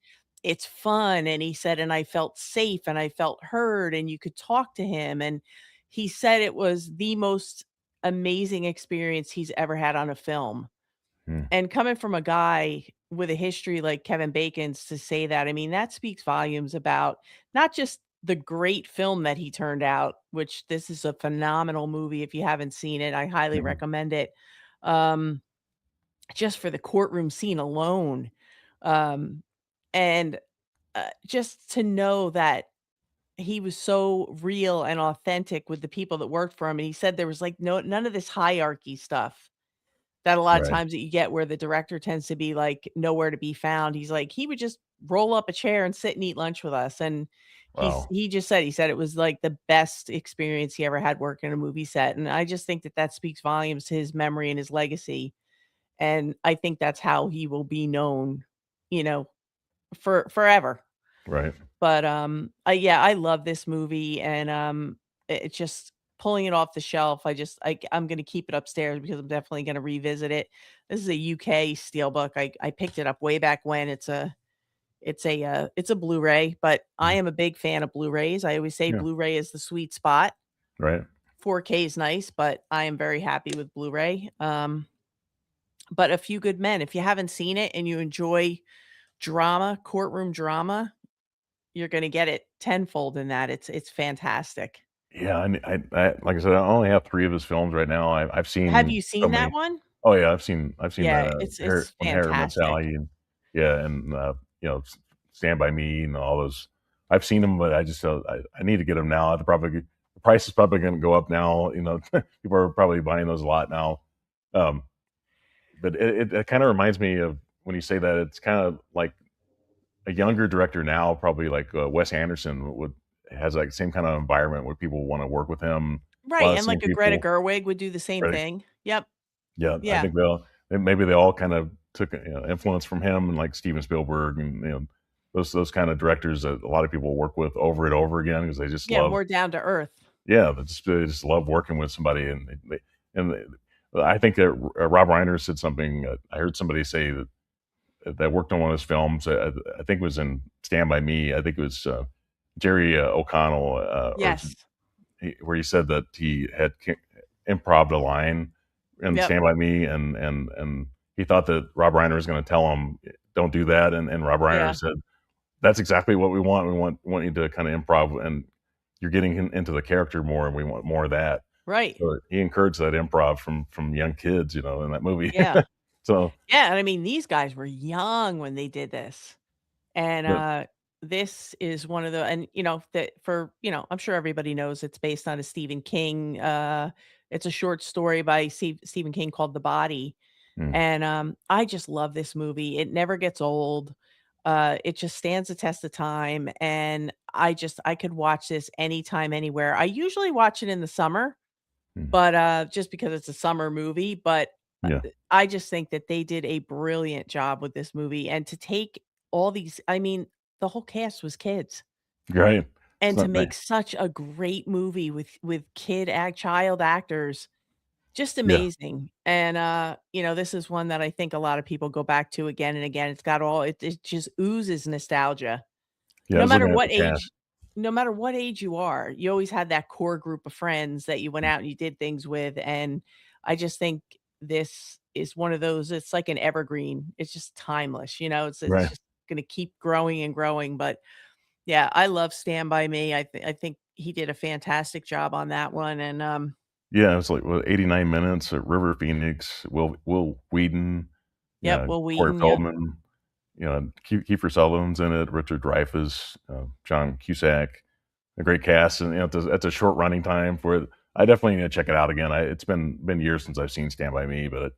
it's fun." And he said, "And I felt safe and I felt heard and you could talk to him." And he said it was the most amazing experience he's ever had on a film. Mm, And coming from a guy with a history like Kevin Bacon's to say that, I mean, that speaks volumes about not just the great film that he turned out, which this is a phenomenal movie. If you haven't seen it, I highly mhm, recommend it. Um, just for the courtroom scene alone. Um, and just to know that he was so real and authentic with the people that worked for him, and he said there was, like, none of this hierarchy stuff that a lot of right. times that you get where the director tends to be, like, nowhere to be found. He's like, he would just roll up a chair and sit and eat lunch with us, and Wow. he said it was, like, the best experience he ever had working a movie set, and I just think that that speaks volumes to his memory and his legacy, and I think that's how he will be known, you know, for forever. Right. But, yeah, I love this movie and, it's just pulling it off the shelf. I'm gonna keep it upstairs because I'm definitely gonna revisit it. This is a UK steelbook. I picked it up way back when. It's a Blu-ray, but I Mm, am a big fan of Blu-rays. I always say yeah. Blu-ray is the sweet spot. Right. 4K is nice, but I am very happy with Blu-ray. But A Few Good Men, if you haven't seen it and you enjoy drama, courtroom drama, you're gonna get it tenfold in that. It's fantastic. Yeah, I like I said, I only have 3 of his films right now. I've Have seen you so seen that many. one? Oh, yeah, I've seen, Yeah, it's When Harry Met fantastic. Sally and yeah, and, Stand By Me and all those. I've seen them, but I just, I need to get them now. The price is probably gonna go up now, people are probably buying those a lot now. Um, but it kinda reminds me of when you say that, it's kinda like a younger director now, probably like, Wes Anderson would has, like, same kind of environment where people wanna work with him. A lot Right, of the and same like a Greta people, Gerwig would do the same right? thing. Yep. Yeah, I Yeah. think maybe they all kind of took, influence from him and, like, Steven Spielberg and, those kind of directors that a lot of people work with over and over again because they just Yeah, love, more down to earth. yeah, they just love working with somebody, and I think that, Rob Reiner said something, I heard somebody say that worked on one of his films. I think it was in Stand By Me. I think it was Jerry O'Connell, Yes. where he said that he had improv a line in Yep. Stand By Me, and he thought that Rob Reiner was going to tell him, "Don't do that," and Rob Reiner Yeah. said, "That's exactly what we want. We want you to kind of improv, and you're getting into the character more, and we want more of that." Right. So he encouraged that improv from young kids, in that movie. Yeah. So Yeah, and I mean, these guys were young when they did this. And, yeah, this is one of the and, that for I'm sure everybody knows it's based on a Stephen King, it's a short story by Stephen King called The Body, mm, and, I just love this movie. It never gets old. It just stands the test of time, and I could watch this anytime, anywhere. I usually watch it in the summer, mm, but, just because it's a summer movie, but, yeah, I just think that they did a brilliant job with this movie, and to take all these I mean, the whole cast was kids, right. It's and to not make such a great movie with child actors, Just Yeah. amazing, and, this is one that I think a lot of people go back to again and again. It's got all it just oozes nostalgia. Yeah, I No was matter looking at the what cast. age no matter what age you are, you always had that core group of friends that you went out and you did things with, and I just think this is one of those it's like an evergreen. It's just timeless, it's Right. just gonna keep growing and growing, but, yeah, I love Stand By Me. I think he did a fantastic job on that one, and, Yeah, it was like, what, 89 minutes at River Phoenix, Will Wheaton, yep, yeah, Will Corey Wheaton, yep. Feldman, Kiefer Sutherland's in it, Richard Dreyfuss, John Cusack, a great cast, and, it's a short running time for it. I definitely need to check it out again. It's been years since I've seen Stand By Me, but,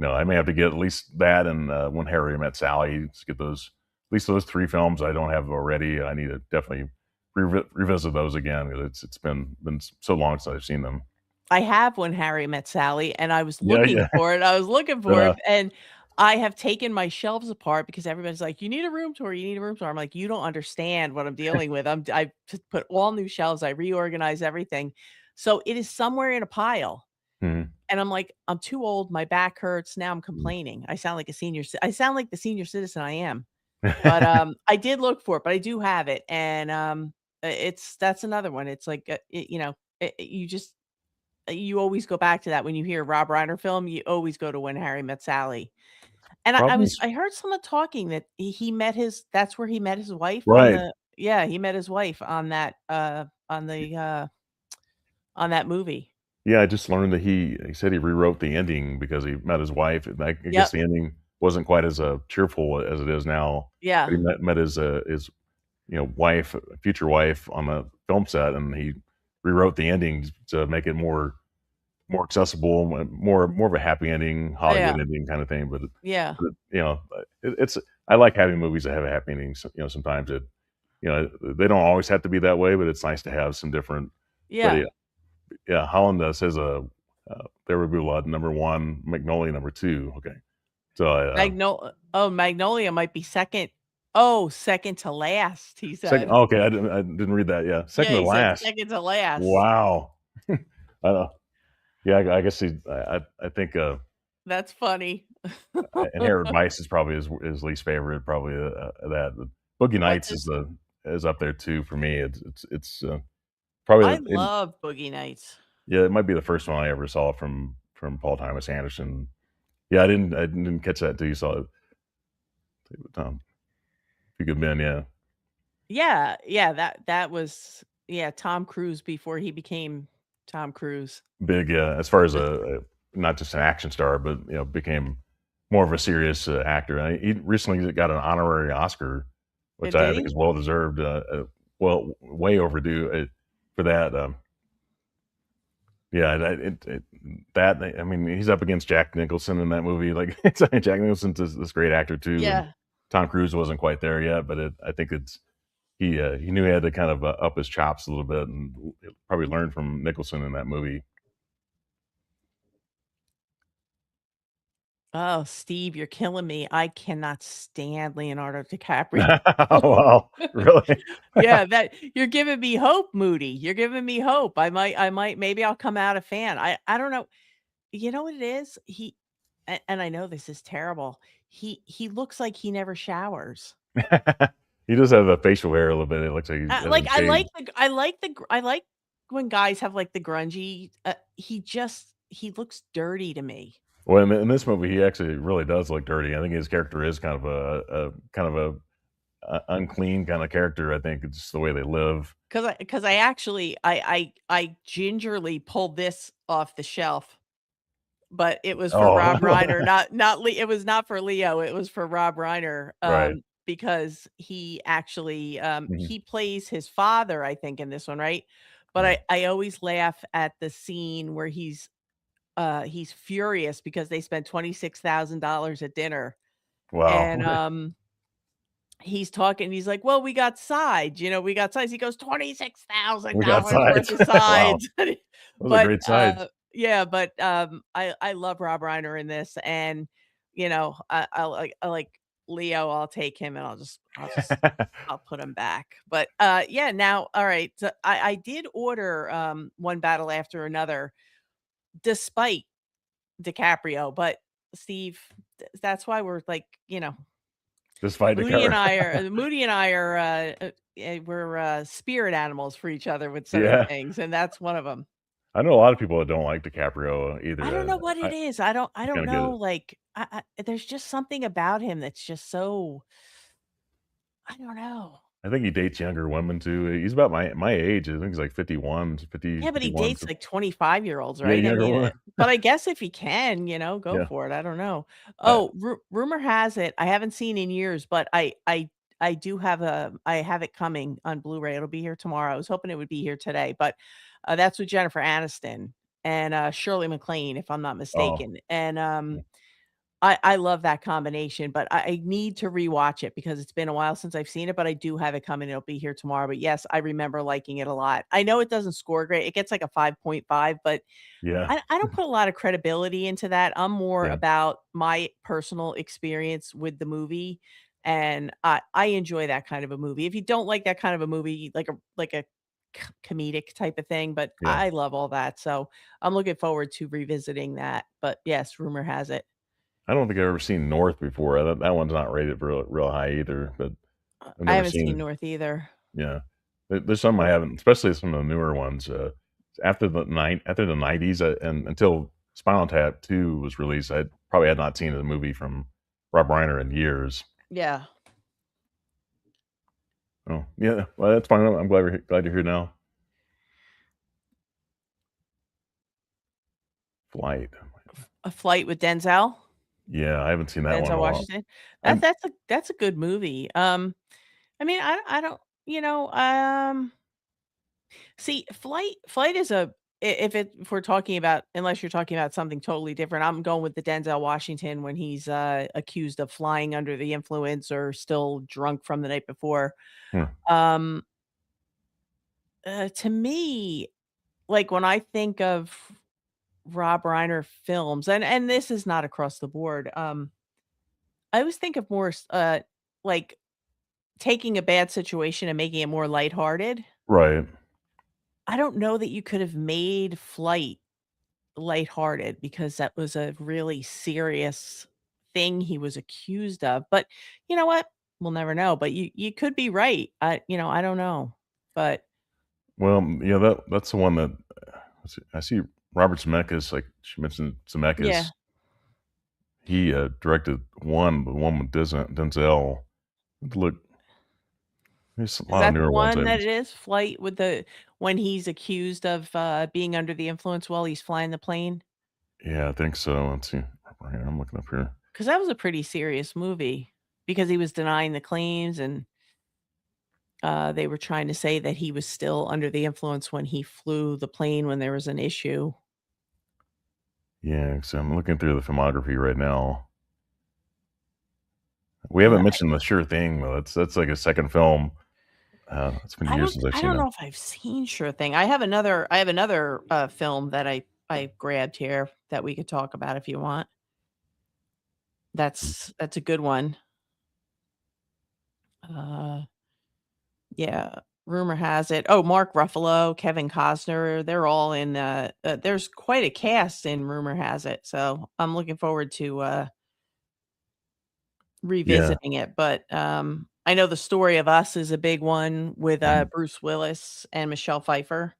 I may have to get at least that and, When Harry Met Sally, to get those at least those 3 films I don't have already. I need to definitely revisit those again, 'cause it's been so long since I've seen them. I have When Harry Met Sally, and I was Yeah, looking yeah. for it, I was looking for Yeah. it, and I have taken my shelves apart because everybody's like, "You need a room tour, you need a room tour." I'm like, "You don't understand what I'm dealing with." I just put all new shelves, I reorganized everything. So, it is somewhere in a pile, Mhm. and I'm like, "I'm too old, my back hurts." Now I'm Mhm. complaining. I sound like the senior citizen I am. But, I did look for it, but I do have it, and, it's that's another one. It's like, you just you always go back to that when you hear a Rob Reiner film, you always go to When Harry Met Sally. And Probably I heard someone talking that he met his that's where he met his wife on right. the yeah, he met his wife on that movie. Yeah, I just learned that he said he rewrote the ending because he met his wife, and I guess Yep. the ending wasn't quite as, cheerful as it is now, Yeah. but he met his, wife future wife on the film set, and he rewrote the ending to make it more accessible, more of a happy ending, Hollywood Yeah. ending kinda thing, Yeah. it's I like having movies that have a happy ending, so, sometimes they don't always have to be that way, but it's nice to have some different but Yeah. yeah, Holland, says, There Will Be Blood, number 1, Magnolia, number 2, okay. So, Magnolia might be second oh, second to last, he second said. okay, I didn't read that, yeah. Yeah, Second to he said last. second to last. Wow. Uh, yeah, I guess I think, That's funny. Inherent Vice is probably his least favorite, probably, that, but Boogie What's Nights his is up there too for me. Probably I the it love Boogie Nights. yeah, it might be the first one I ever saw from Paul Thomas Anderson. Yeah, I didn't catch that till you saw it. Few Good Men, yeah. Yeah, yeah, that was yeah, Tom Cruise before he became Tom Cruise. Big, as far as Just not just an action star, but, became more of a serious, actor. He recently got an honorary Oscar, which I did think he? is well deserved, way overdue, for that, yeah, that I mean, he's up against Jack Nicholson in that movie, like, Jack Nicholson's this great actor too, and Yeah. Tom Cruise wasn't quite there yet, but I think he knew he had to kind of, up his chops a little bit and probably learn from Nicholson in that movie. Oh, Steve, you're killing me. I cannot stand Leonardo DiCaprio. Oh, wow, really? Yeah, that you're giving me hope, Moody. You're giving me hope. I might maybe I'll come out a fan. I don't know. You know what it is? And I know this is terrible. He looks like he never showers. He does have the facial hair a little bit, it looks like he Like, hasn't shaved. I like when guys have, like, the grungy he looks dirty to me. Well, in this movie, he actually really does look dirty. I think his character is kind of a unclean kinda character, I think it's just the way they live. 'Cause I actually I gingerly pulled this off the shelf, but it was for Oh, Rob Reiner, not Lee it was not for Leo, it was for Rob Reiner, right. because he actually, Mhm, he plays his father, I think, in this one, right? But mhm. I always laugh at the scene where he's furious because they spent $26,000 at dinner, Wow. and, he's talking, he's like, "Well, we got sides, we got sides." He goes, We got $26,000 worth sides. of Wow. sides. Those are But, great sides. yeah, but, I love Rob Reiner in this, and, I like Leo, I'll take him, and I'll put him back. But, yeah, now alright, so I did order, One Battle After Another despite DiCaprio, but Steve, that's why we're like, Just fight the car. Moody and I are, we're, spirit animals for each other with certain Yeah. things, and that's one of them. I know a lot of people that don't like DiCaprio I don't know either. what it I is. I don't kinda get know, it. like, there's just something about him that's just so I don't know. I think he dates younger women too. He's about my age. I think he's like 51, 50, Yeah, but he 51. dates, like, 25-year-olds, Yeah, right? I younger mean, woman. but I guess if he can, go Yeah. for it, I don't know. I Oh, rumor has it I haven't seen in years, but I do have I have it coming on Blu-ray, it'll be here tomorrow, I was hoping it would be here today, but, that's with Jennifer Aniston and, Shirley MacLaine, if I'm not oh, mistaken, and, yeah. I love that combination, but I need to rewatch it because it's been a while since I've seen it, but I do have it coming, it'll be here tomorrow, but yes, I remember liking it a lot. I know it doesn't score great, it gets like a 5.5, but Yeah. I don't put a lot of credibility into that, I'm more Yeah. about my personal experience with the movie, and I enjoy that kind of a movie. If you don't like that kind of a movie, like a comedic type of thing, but Yeah. I love all that, so I'm looking forward to revisiting that, but yes, rumor has it. I don't think I've ever seen North before. That one's not rated real high either, but I've I never haven't seen seen it. North either. Yeah. There's some I haven't, especially some of the newer ones, after the '90s, and until Spinal Tap 2 was released, I probably had not seen a movie from Rob Reiner in years. Yeah. Oh, yeah, well, that's fine. I'm glad you're here now. Flight. A Flight with Denzel? Yeah, I haven't seen that one in Denzel a while. Washington? I'm That's a good movie. I mean, I don't see, Flight is a if we're talking about unless you're talking about something totally different, I'm going with the Denzel Washington when he's, accused of flying under the influence or still drunk from the night before. hmm, Um, to me, like, when I think of Rob Reiner films, and this is not across the board, I always think of more like, taking a bad situation and making it more lighthearted. right. I don't know that you could have made Flight lighthearted because that was a really serious thing he was accused of, but you know what? We'll never know, but you could be right. I don't know, but Well, yeah, that's the one that I see Robert Zemeckis, like she mentioned yeah. Zemeckis, he, directed the one with Denzel. Look, there's a Is lot of that the newer ones I one that haven't. it is? Flight with the when he's accused of, being under the influence while he's flying the plane? Yeah, I think so. Let's see. Right here, I'm looking up here. 'Cause that was a pretty serious movie because he was denying the claims and, they were trying to say that he was still under the influence when he flew the plane when there was an issue. Yeah, so I'm looking through the filmography right now. We And haven't mentioned The Sure Thing, though. That's like a second film. It's been years since I've I seen don't it. know if I've seen Sure Thing. I have another, film that I grabbed here that we could talk about if you want. That's a good one. Uh, yeah, rumor has it Mark Ruffalo, Kevin Costner, they're all in, there's quite a cast in rumor has it, so I'm looking forward to, Yeah. revisiting it, but, I know The Story of Us is a big one with, Mhm. Bruce Willis and Michelle Pfeiffer.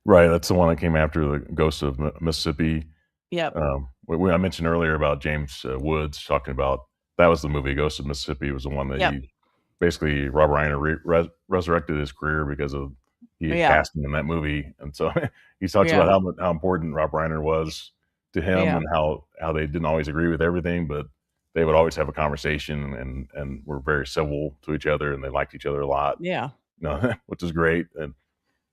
Right, that's the one that came after the Ghost of Mississippi. Yep, I mentioned earlier about James, Woods talking about that was the movie Ghost of Mississippi was the one that yep, he basically Robert Reiner resurrected his career because of he had yeah, cast him in that movie, and so he talks yeah, about how important Rob Reiner was to him yeah, and how they didn't always agree with everything, but they would always have a conversation and were very civil to each other, and they liked each other a lot, yeah. which is great, and,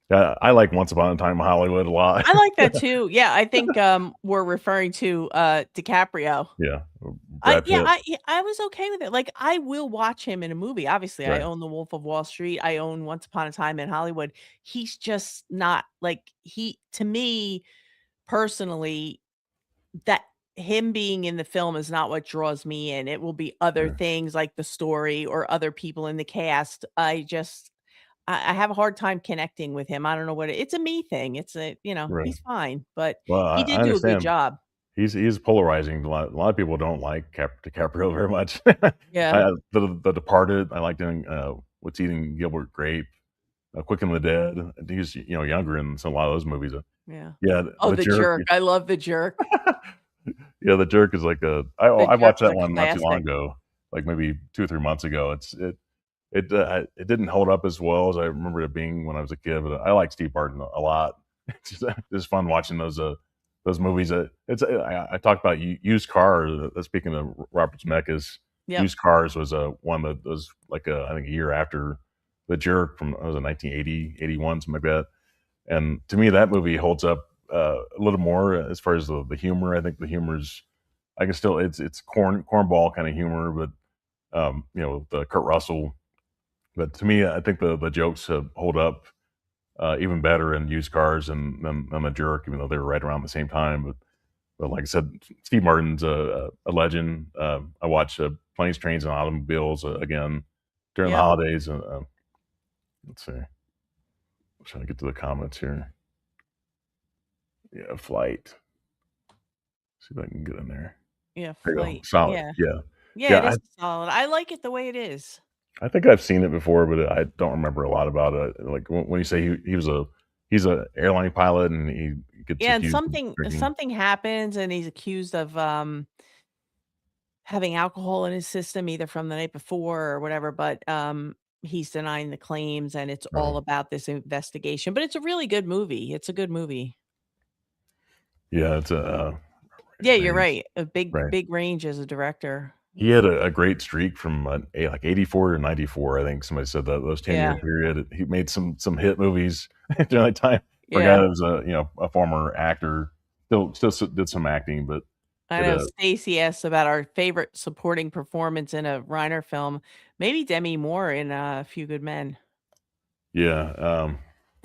I like Once Upon a Time in Hollywood a lot. I like that too. Yeah, I think, we're referring to, DiCaprio. Yeah, Brad Pitt, I was okay with it. Like, I will watch him in a movie. Obviously, I right, own The Wolf of Wall Street. I own Once Upon a Time in Hollywood. He's just not like he to me personally, that him being in the film is not what draws me in. It will be other yeah, things like the story or other people in the cast. I have a hard time connecting with him. I don't know what it's a me thing. It's a, right. he's fine, but Well, he I did do a good understand. job. he's polarizing. A lot of people don't like DiCaprio very much. Yeah, The Departed, I liked him, What's Eating Gilbert Grape, Quick and the Dead. He's, younger in a lot of those movies. yeah. Yeah, Oh, The The Jerk. Jerk, I love The Jerk. Yeah, The Jerk is like The I watched Jerk's that a one not too long classic. ago, like maybe 2 or 3 months ago. It didn't hold up as well as I remember it being when I was a kid, but I like Steve Martin a lot. It's just fun watching those movies. I talked about used cars. Speaking of Robert Zemeckis, Yep, Used Cars was one that was like I think a year after The Jerk from was it 1980, 81, something like that. And to me, that movie holds up a little more as far as the humor. I think the humor's I can still it's cornball kind of humor, but the Kurt Russell. But to me, I think the jokes hold up even better in Used Cars than The Jerk, even though they were right around the same time. But like I said, Steve Martin's a legend. I watch Planes, Trains, and Automobiles again during the yep. holidays. Let's see, I'm trying to get to the comments here. Yeah, Flight. See if I can get in there. Yeah, There you go. Flight. Solid. Yeah. Yeah, Yeah, yeah. it is solid. I like it the way it is. I think I've seen it before, but I don't remember a lot about it. Like when you say he's a airline pilot and he gets Yeah, and accused of something drinking. something happens, and he's accused of, having alcohol in his system either from the night before or whatever, but, he's denying the claims, and it's all Oh, about this investigation, but it's a really good movie. It's a good movie. yeah, it's Yeah, you're range, right. A big right? big range as a director. He had a great streak from like 84 to 94. I think somebody said that those 10-year Yeah, period. He made some hit movies during that time. For a guy yeah. that was a former actor, still did some acting, but I it know Stacy asked about our favorite supporting performance in a Reiner film. Maybe Demi Moore in, A Few Good Men. yeah,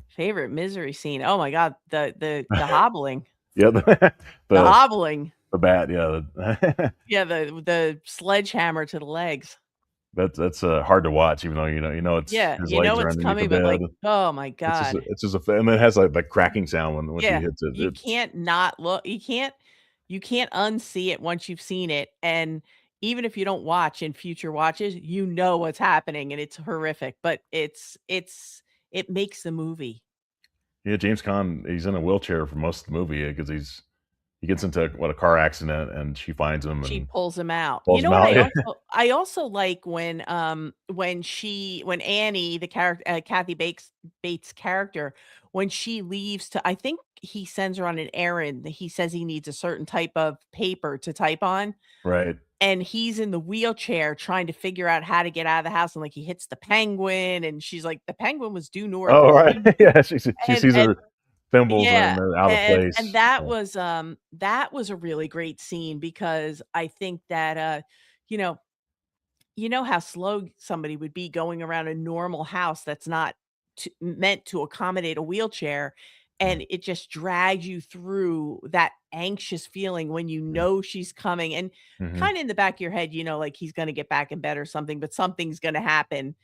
Favorite misery scene. Oh my god, the hobbling. yeah, The the hobbling. the bat, yeah. Yeah, the sledgehammer to the legs. That's hard to watch, even though it's Yeah, his you legs know are it's underneath the coming, but, bed. like, oh my It's just god. and then it has like cracking sound when she Yeah, hits it. you can't not look you can't unsee it once you've seen it, and even if you don't watch in future watches, you know what's happening, and it's horrific, but it makes the movie. Yeah, James Caan, he's in a wheelchair for most of the movie because he gets into a car accident and she finds him She and pulls him out. You pulls him know what out. I also like when Annie, the character Kathy Bates' character, when she leaves to I think he sends her on an errand, he says he needs a certain type of paper to type on, Right. and he's in the wheelchair trying to figure out how to get out of the house, and, like, he hits the penguin, and she's like, "The penguin was due north Oh, at right. 3." Yeah, she sees And her thimbles and yeah, they're out of and place. that was a really great scene because I think that, you know you know how slow somebody would be going around a normal house that's not meant to accommodate a wheelchair, Mm, and it just drags you through that anxious feeling when you mm, know she's coming, and mhm. kinda in the back of your head, like he's gonna get back in bed or something, but something's gonna happen.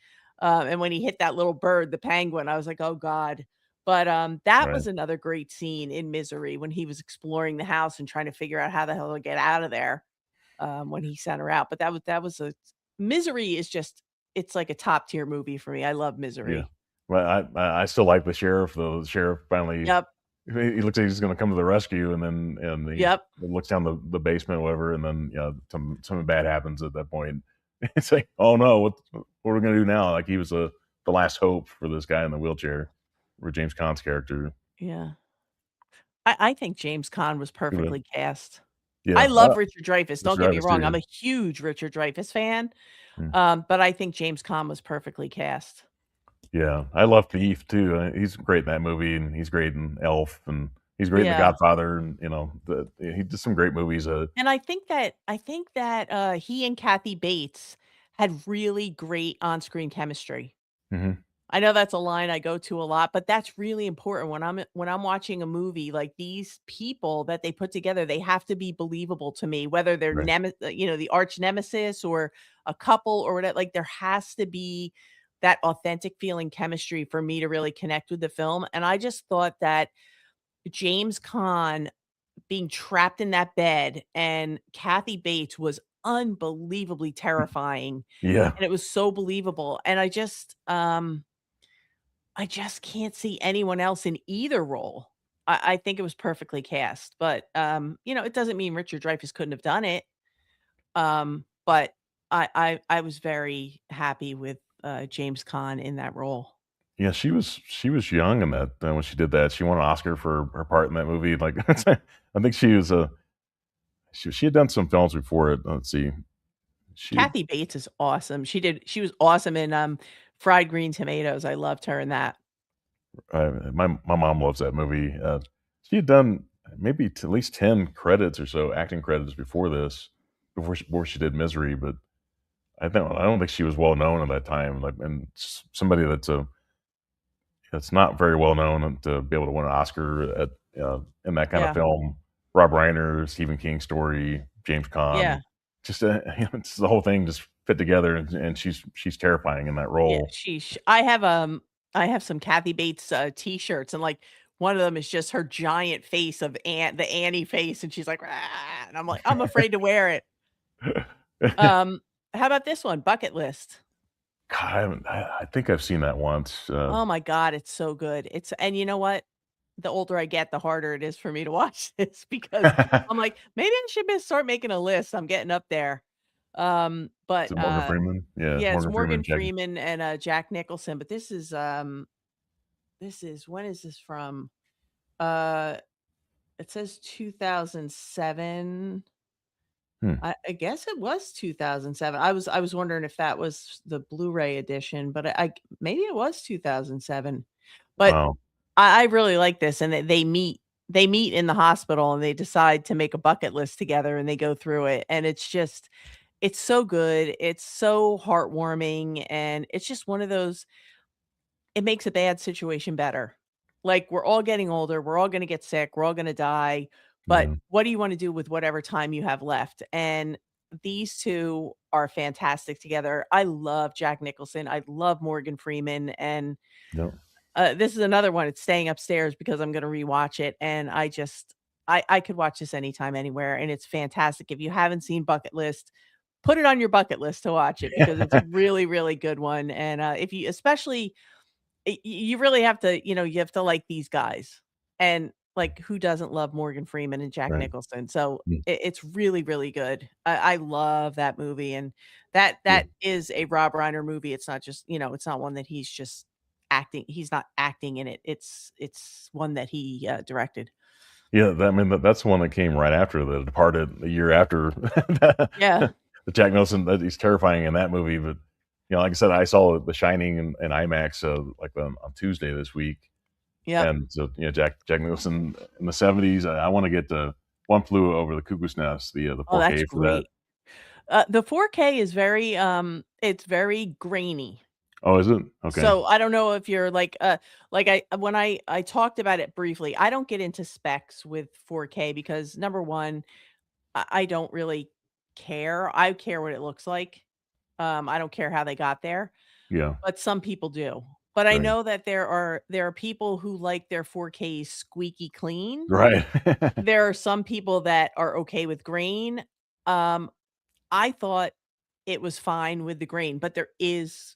And when he hit that little bird, the penguin, I was like, "Oh god." But, that Right. was another great scene in Misery when he was exploring the house and trying to figure out how the hell to get out of there, when he sent her out, but that was a Misery is just it's like a top tier movie for me. I love Yeah. Misery. Well, I still like the sheriff, though. The sheriff finally Yep, he looks like he's gonna come to the rescue, and then he yep, looks down the basement or whatever, and then, something bad happens at that point. It's like, "Oh, no. What are we gonna do now?" Like, he was the last hope for this guy in the wheelchair, for James Caan's character. yeah. I think James Caan was Give it a perfectly cast. I yeah, love Richard Dreyfuss, don't Mr. get me Travis too, wrong, I'm yeah. a huge Richard Dreyfuss fan, Mm. but I think James Caan was perfectly cast. Yeah, I love Thief too, he's great in that movie, and he's great in Elf, and he's great in The Yeah, Godfather, and, he did some great movies, and I think that, he and Kathy Bates had really great on-screen chemistry. mhm, I know that's a line I go to a lot, but that's really important when I'm watching a movie, like, these people that they put together, they have to be believable to me, whether they're right, the arch nemesis or a couple or whatever, like, there has to be that authentic feeling chemistry for me to really connect with the film, and I just thought that James Caan being trapped in that bed, and Kathy Bates was unbelievably terrifying, Yeah. and it was so believable, and I just can't see anyone else in either role. I think it was perfectly cast, but, it doesn't mean Richard Dreyfuss couldn't have done it, but I was very happy with, James Caan in that role. Yeah, she was young in that, when she did that. She won an Oscar for her part in that movie, like, I think she had done some films before it. Let's see. She Kathy Bates is awesome. She was awesome in, Fried Green Tomatoes. I loved her in that. my mom loves that movie. She had done maybe at least 10 credits or so, acting credits before this, before she did Misery, but I don't think she was well known at that time, like, and somebody that's not very well known and to be able to win an Oscar in that kind of Yeah, film. Rob Reiner, Stephen King story, James yeah, Caan, just it's the whole thing just fit together, and she's terrifying in that yeah, role. I have some Kathy Bates, T-shirts, and, like, one of them is just her giant face of the Annie face, and she's like, "Ah," and I'm like, I'm afraid to wear it. Um, how about this one? Bucket List. God, I think I've seen that once. Oh my god, it's so good. It's and you know what? The older I get, the harder it is for me to watch this because I'm like, "Maybe I should start making a list." I'm getting up there. Is it Morgan Freeman? Yeah, Yeah, it's Morgan Freeman, Morgan Jack. Freeman and, Jack Nicholson, but this is when is this from? Uh, it says 2007. Hmm, I guess it was 2007. I was wondering if that was the Blu-ray edition, but maybe it was 2007. But wow. I really like this, and they meet in the hospital, and they decide to make a bucket list together, and they go through it, and it's so good, it's so heartwarming, and it's just one of those it makes a bad situation better. Like, we're all getting older, we're all gonna get sick, we're all gonna die, but Yeah, what do you wanna do with whatever time you have left? And these 2 are fantastic together. I love Jack Nicholson, I love Morgan Freeman, and yeah, this is another one, it's staying upstairs because I'm gonna rewatch it, and I could watch this anytime, anywhere, and it's fantastic. If you haven't seen Bucket List, put it on your bucket list to watch it because it's a really, really good one, and, if you especially you really have to, you have to like these guys, and, like, who doesn't love Morgan Freeman and Jack right. Nicholson? So, Mm, it's really, really good. I love that movie, and that yeah. that is a Rob Reiner movie. It's not just it's not one that he's not acting in it. It's one that he, directed. Yeah, that's the one that came right after The Departed, a year after the Yeah. the Jack Nicholson. That he's terrifying in that movie, but, like I said, I saw The Shining in IMAX, like, on Tuesday this week, Yep. and so, Jack Nicholson in the '70s. I wanna get the One Flew Over the Cuckoo's Nest, the Oh, that's 4K for that. great. The 4K is it's very grainy. Oh, is it? Okay. So, I don't know if you're like I when I talked about it briefly, I don't get into specs with 4K because number 1, I don't really care. I care what it looks like. I don't care how they got there, Yeah, but some people do. But I right. know that there are people who like their 4K squeaky clean. Right. There are some people that are okay with grain. Um, I thought it was fine with the grain, but there is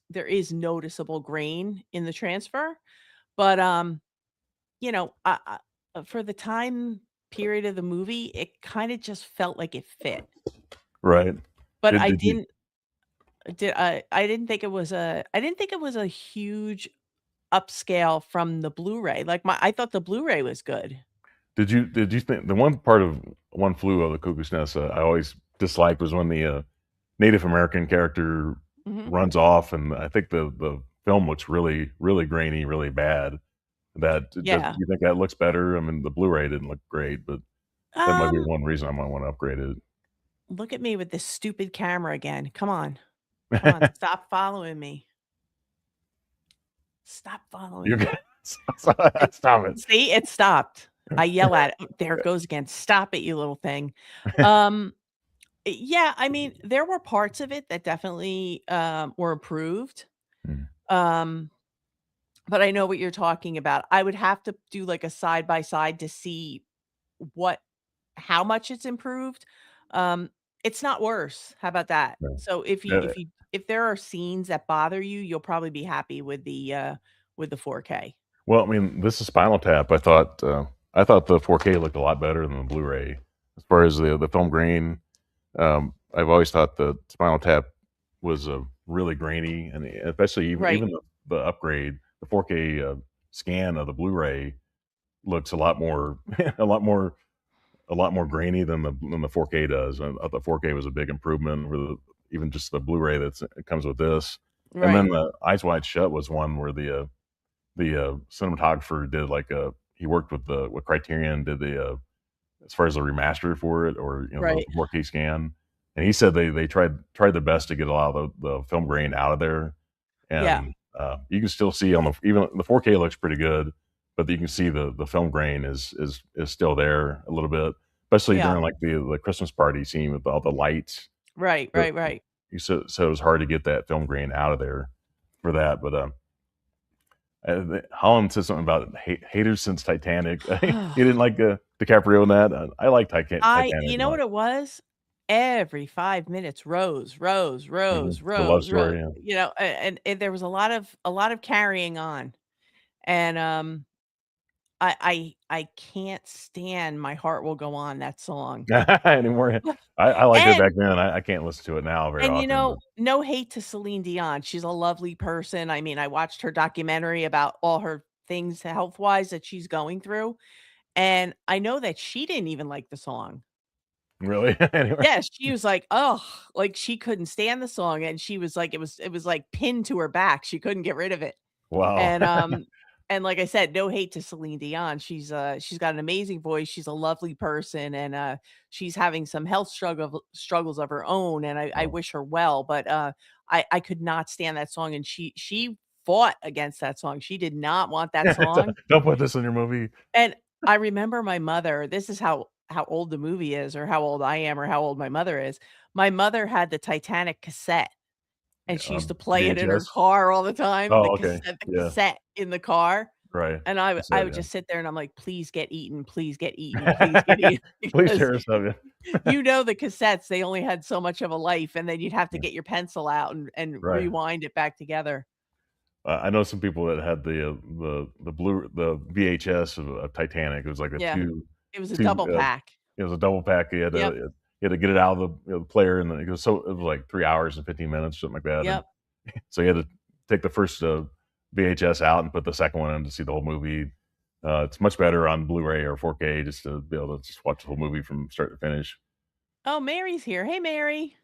noticeable grain in the transfer. But, for the time period of the movie, it kinda just felt like it fit. Right. But Did you I didn't think it was a huge upscale from the Blu-ray. Like, I thought the Blu-ray was good. did you think the one part of One Flew Over the Cuckoo's Nest, I always disliked was when the, Native American character Mhm. runs off, and I think the film looks really, really grainy, really bad. That does Yeah. you think that looks better? I mean, the Blu-ray didn't look great, but that might be Um, one reason I might wanna upgrade Look at me with this stupid camera again. Come on. Come on, it. stop following me. Stop following You're me. good. It Stop it. See, it stopped. I yell at it. "Oh, there it goes again. Stop it, you little thing." Um, yeah, I mean, there were parts of it that definitely, were improved. Mm, Um, but I know what you're talking about. I would have to do, like, a side by side to see what how much it's improved, um, it's not worse. How about that? Yeah. So Yeah. if there are scenes that bother you, you'll probably be happy with the 4K. Well, I mean, this is Spinal Tap. I thought the 4K looked a lot better than the Blu-ray as far as the film grain. I've always thought the Spinal Tap was really grainy, and especially Right, even the upgrade, the 4K scan of the Blu-ray looks a lot more, a lot more, a lot more grainy than the 4K does. And the 4K was a big improvement over even just the Blu-ray it comes with this. And then right, the Eyes Wide Shut was one where the cinematographer did like a he worked with Criterion, did the as far as the remaster for it, or the right. 4K scan, and he said they tried their best to get a lot of the film grain out of there, Yeah, and you can still see on the even the 4K looks pretty good, but you can see the film grain is still there a little bit, especially yeah. during like the Christmas party scene with all the lights. Right, The, right, right. so it was hard to get that film grain out of there for that, but Holland said something about haters since Titanic. He didn't like DiCaprio in that. I like You Titanic a know lot. what it was? Every 5 minutes, Rose, Rose, Mhm. Rose, The love Rose, Rose, story, yeah. and there was a lot of carrying on, and, I can't stand "My Heart Will Go On," that song. Anymore. I liked it And back then. I can't listen to it now very and, often, but no hate to Celine Dion, she's a lovely person. I mean, I watched her documentary about all her things health-wise that she's going through, and I know that she didn't even like the song. really, anyway. Yeah, she was like, "Ugh," like, she couldn't stand the song, and she was like it was, like, pinned to her back, she couldn't get rid of it. Wow. And, like I said, no hate to Celine Dion, she's got an amazing voice, she's a lovely person, and, she's having some health struggles of her own, and I Oh. wish her well, but, I could not stand that song, and she fought against that song, she did not want that song, Don't put this in your movie. and I remember my mother this is how old the movie is or how old I am or how old my mother is. My mother had the Titanic cassette, and she used to play it in her VHS? car all the time, Oh, okay. the Yeah, cassette in the car, right. and I said, I would yeah. just sit there and I'm like, "Please get eaten, please get eaten, please get eaten," Please because share us of it. the cassettes, they only had so much of a life, and then you'd have to Yeah, get your pencil out and right. rewind it back together. I know some people that had the VHS of Titanic. It was like a Yeah, 2 it was a 2, double pack. it was a double pack. Yep, You had to get it out of the player, and then it was like 3 hours and 15 minutes, something like that, and yep. so you had to take the first, VHS out and put the second one in to see the whole movie. It's much better on Blu-ray or 4K just to be able to just watch the whole movie from start to finish. Oh, Mary's here. Hey, Mary.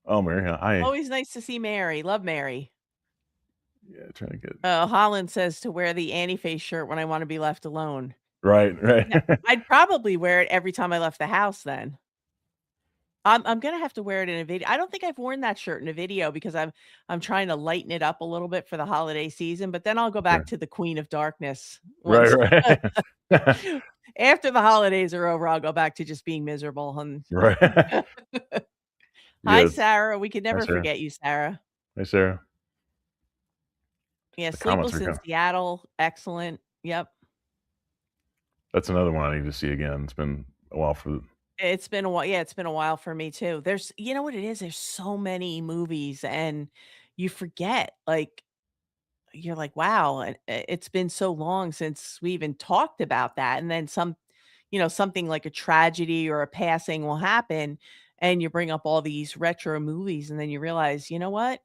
Oh, Mary, hi. Always nice to see Mary. Love Mary. Yeah, trying to get Holland says to wear the anti-face shirt when I wanna be left alone. right, right. Yeah, I'd probably wear it every time I left the house then. I'm gonna have to wear it in a video. I don't think I've worn that shirt in a video because I'm trying to lighten it up a little bit for the holiday season, but then I'll go back Okay. to the Queen of Darkness Right, once right. after the holidays are over, I'll go back to just being miserable and Right. Hi, Yes. Sarah. We could Hi, never Sarah. forget you, Sarah. Hi, Sarah. Yeah, The comments Sleepless are in coming. Seattle, excellent. Yep. That's another one I need to see again. It's been a while for It's been a while yeah, it's been a while for me too. There's you know what it is? There's so many movies and you forget, like, you're like, "Wow, it's been so long since we even talked about that," and then something like a tragedy or a passing will happen, and you bring up all these retro movies, and then you realize, "You know what?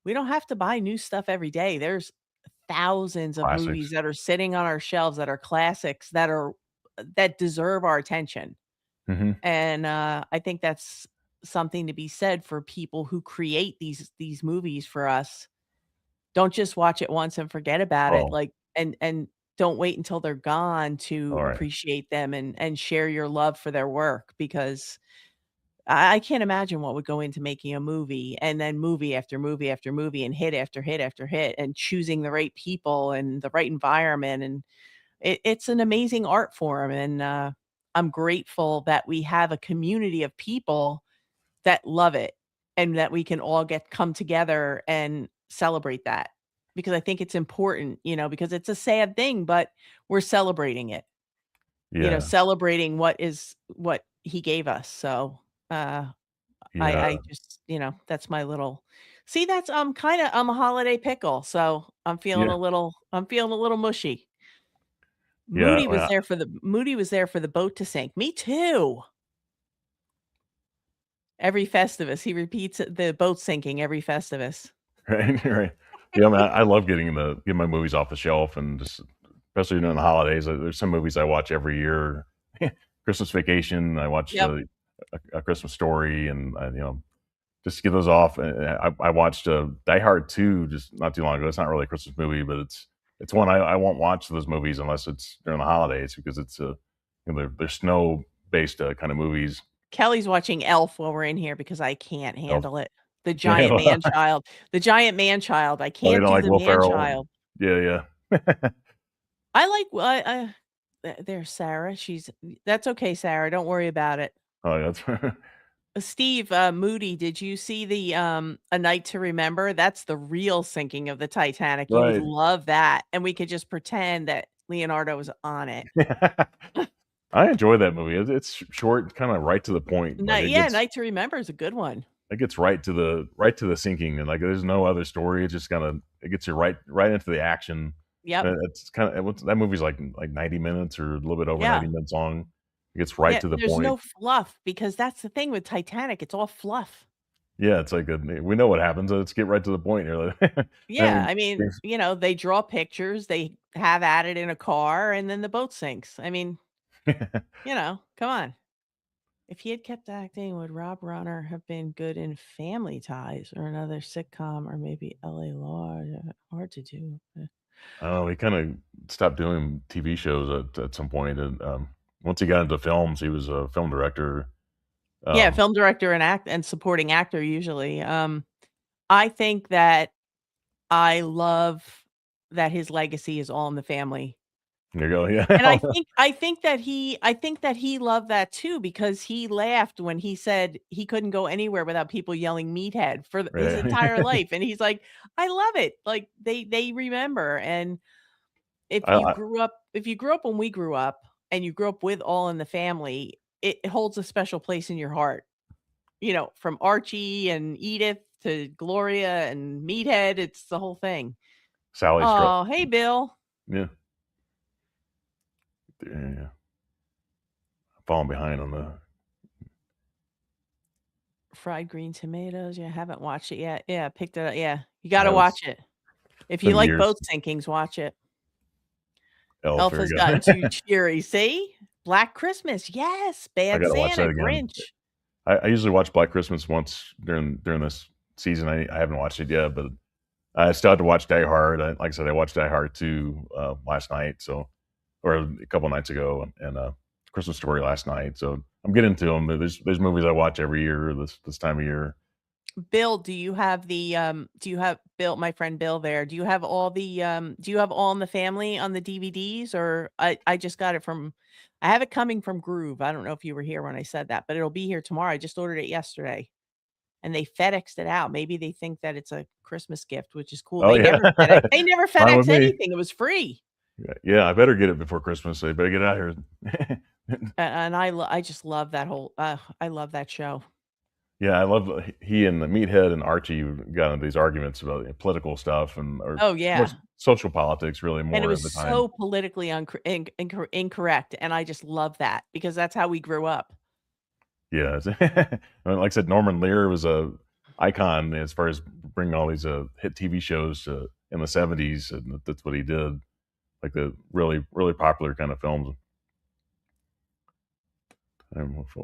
We don't have to buy new stuff every day." There's thousands of movies classics. that are sitting on our shelves that are classics that deserve our attention. Mhm. And, I think that's something to be said for people who create these movies for us. Don't just watch it once and forget about it, Oh, like, and don't wait until they're gone to alright. appreciate them and share your love for their work because I can't imagine what would go into making a movie and then movie after movie after movie and hit after hit after hit and choosing the right people and the right environment, and it's an amazing art form, and, I'm grateful that we have a community of people that love it and that we can all come together and celebrate that, because I think it's important, because it's a sad thing, but we're celebrating it. Yeah. celebrating what he gave us. So, uh, Yeah. I just, that's my little see, that's I'm a holiday pickle, so Yeah. I'm feeling a little mushy. Yeah. Well, Moody was there for the boat to sink. Me too. Every Festivus, he repeats the boat sinking every Festivus. right, right. Yeah, I mean, I love getting my movies off the shelf and just especially during the holidays. There's some movies I watch every year. Christmas Vacation, I watched Yep. a Christmas Story, and just to get those off. I watched Die Hard 2 just not too long ago. It's not really a Christmas movie, but it's one I won't watch those movies unless it's during the holidays because it's they're snow based kind of movies. Kelly's watching Elf while we're in here because I can't So, handle it. The yeah, giant man-child. The giant man-child. I oh, you can't don't do like the Will Ferrell? man-child. Yeah, yeah. I like there's Sarah. That's okay, Sarah, don't worry about it. Oh, yeah, that's Steve, Moody, did you see the, A Night to Remember? That's the real sinking of the Titanic. You would right. love that, and we could just pretend that Leonardo was on it. I enjoy that movie. It's short, kinda right to the point. Like, Yeah, Night to Remember is a good one. it gets right to the sinking, and, like, there's no other story. It just kinda it gets you right into the action. Yep. It's kinda that movie's like 90 minutes or a little bit over Yeah. 90 minutes long. It gets right Yeah, to the there's no point. fluff because that's the thing with Titanic, it's all fluff. Yeah, it's like we know what happens. Let's get right to the point here. I Yeah, mean, I mean, they draw pictures, they have at it in a car, and then the boat sinks. I mean, come on. If he had kept acting, would Rob Reiner have been good in Family Ties or another sitcom or maybe LA Law? Hard to do. I don't know, he kinda stopped doing TV shows at some point, and, once he got into films, he was a film director. Yeah, Um, film director and supporting actor usually. I think that I love that his legacy is all in the family. there you go, And I yeah. think I think that he loved that too because he laughed when he said he couldn't go anywhere without people yelling "meathead" for his Right. entire life, and he's like, "I love it." Like, they remember, and I if you grew up when we grew up and you grew up with All in the Family, it holds a special place in your heart. From Archie and Edith to Gloria and Meathead, it's the whole thing. Sally Strutt. Oh, hey, Bill. Yeah. Yeah. Falling behind on the Fried green tomatoes, yeah, haven't watched it yet. Yeah, picked it up yeah, you gotta it's watch it. If you been like years. boat sinkings, watch it. Elf, Elf there has you go. gotten too cheery, see? Black Christmas, yes, I Bad gotta watch Santa, that again. Grinch. I usually watch Black Christmas once during this season. I haven't watched it yet, but I still have to watch Die Hard. Like I said, I watched Die Hard 2, last night, so or a couple nights ago, and, Christmas Story last night, so I'm getting to them. There's movies I watch every year this time of year. Bill, do you have Bill, my friend Bill there, do you have All in the Family on the DVDs? Or I just got it from I have it coming from Groove. I don't know if you were here when I said that, but it'll be here tomorrow. I just ordered it yesterday, and they FedExed it out. Maybe they think that it's a Christmas gift, which is cool. Oh, yeah. They never Fine with FedEx me. anything. It was free. Yeah, I better get it before Christmas. They better get out here. And I just love that whole I love that show. Yeah, I love he and the Meathead and Archie got into these arguments about political stuff or Oh, more yeah. social politics really And it more at was the time. so politically incorrect, and I just love that because that's how we grew up. Yeah, like I said, Norman Lear was a icon as far as bringing all these hit TV shows in the '70s, and that's what he did. Like the really popular kind of films.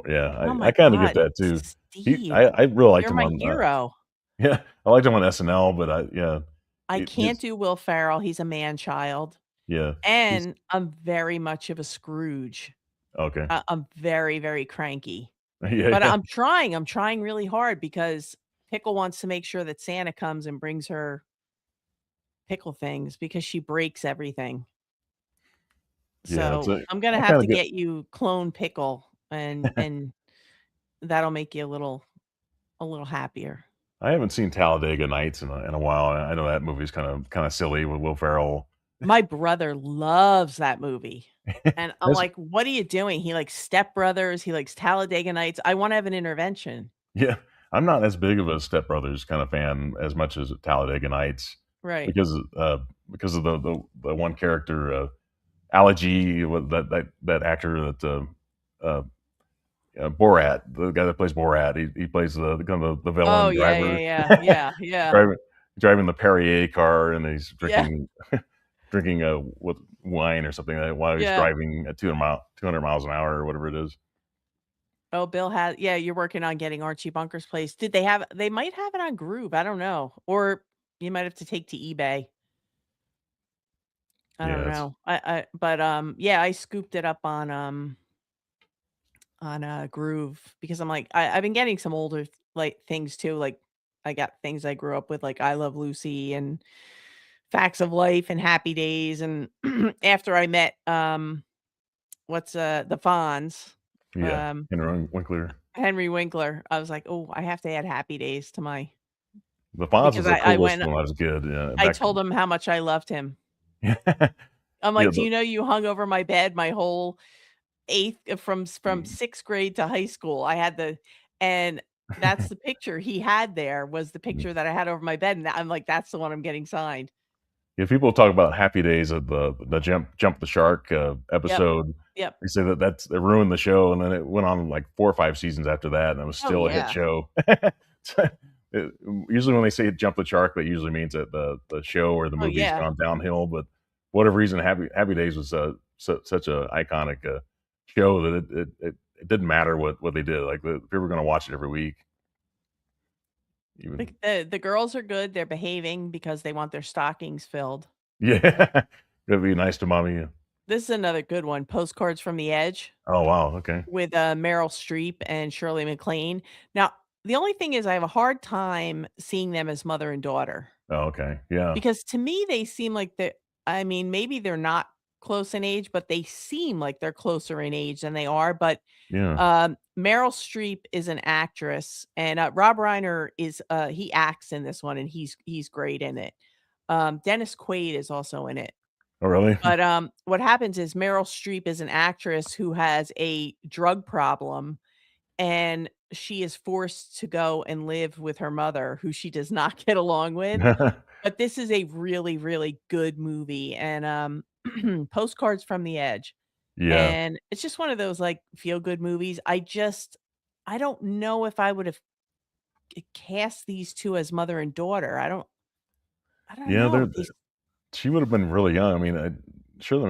Yeah, Oh I my kind of get god, that too. Steve, I really liked you're him my on hero. yeah, I liked him on SNL, but yeah, I can't his do Will Ferrell, he's a man-child, yeah, he's and I'm very much of a Scrooge. okay. I'm very, very cranky, Yeah, but yeah. I'm trying really hard because Pickle wants to make sure that Santa comes and brings her pickle things because she breaks everything. Yeah, it's So, I'm gonna I have kinda to get get you clone Pickle, and that'll make you a little happier. I haven't seen Talladega Nights in a while. I know that movie's kinda silly with Will Ferrell. My brother loves that movie, and I'm That's like, "What are you doing?" He likes Step Brothers, he likes Talladega Nights. I wanna have an intervention. yeah, I'm not as big of a Step Brothers kind of fan as much as Talladega Nights Right. because because of the one character, Ali G, that actor that uh, Borat, the guy that plays Borat. He plays the kind of the Oh, villain yeah, driver, yeah, yeah, yeah, yeah. driving driving the Perrier car, and he's Yeah, drinking with wine or something while he's yeah. driving at 200 miles an hour or whatever it is. Oh, Bill has yeah, you're working on getting Archie Bunker's Place. Did they have they might have it on Groove, I don't know, or you might have to take to eBay. I don't Yeah, it's know. But, yeah, I scooped it up on, Groove because I'm like, I've been getting some older, like, things too, like, I got things I grew up with, like I Love Lucy and Facts of Life and Happy Days, and after I met, the Fonz, yeah, um, Winkler. Henry Winkler, I was like, "Oh, I have to add Happy Days to my" The Fonz because was the I coolest went when I was a kid. Yeah, I back. told him how much I loved him. Yeah, I'm yeah, like, "Do you know you hung over my bed my whole 8th from mm, 6th grade to high school?" I had the and that's the picture he had there was the mm. picture that I had over my bed, and I'm like, "That's the one I'm getting signed." Yeah, people talk about Happy Days of the Jump the Shark Yep, episode. yep. They say it ruined the show, and then it went on like 4 or 5 seasons after that, and it was Oh, still a hit yeah. show. So, it usually when they say Jump the Shark, that usually means that the show or the Oh, movie's yeah. gone downhill, but for whatever reason, Happy Days was, such a iconic, show that it didn't matter what they did, like, the people were gonna watch it every week, even. The girls are good, they're behaving because they want their stockings filled. Yeah. It'd be nice to mommy, yeah. This is another good one, Postcards from the Edge Oh, wow, okay. with, Meryl Streep and Shirley MacLaine. Now, the only thing is I have a hard time seeing them as mother and daughter. Oh, okay, yeah. Because to me, they seem like I mean, maybe they're not close in age, but they seem like they're closer in age than they are, but, Yeah. Meryl Streep is an actress, and, Rob Reiner is, he acts in this one, and he's great in it. Dennis Quaid is also in it. Oh, really? But, what happens is Meryl Streep is an actress who has a drug problem, and she is forced to go and live with her mother, who she does not get along with. But this is a really, really good movie, and, Postcards from the Edge, Yeah. and it's just one of those, like, feel-good movies. I don't know if I would've cast these 2 as mother and daughter. I don't Yeah, know. they're she would've been really young, I mean, Shirley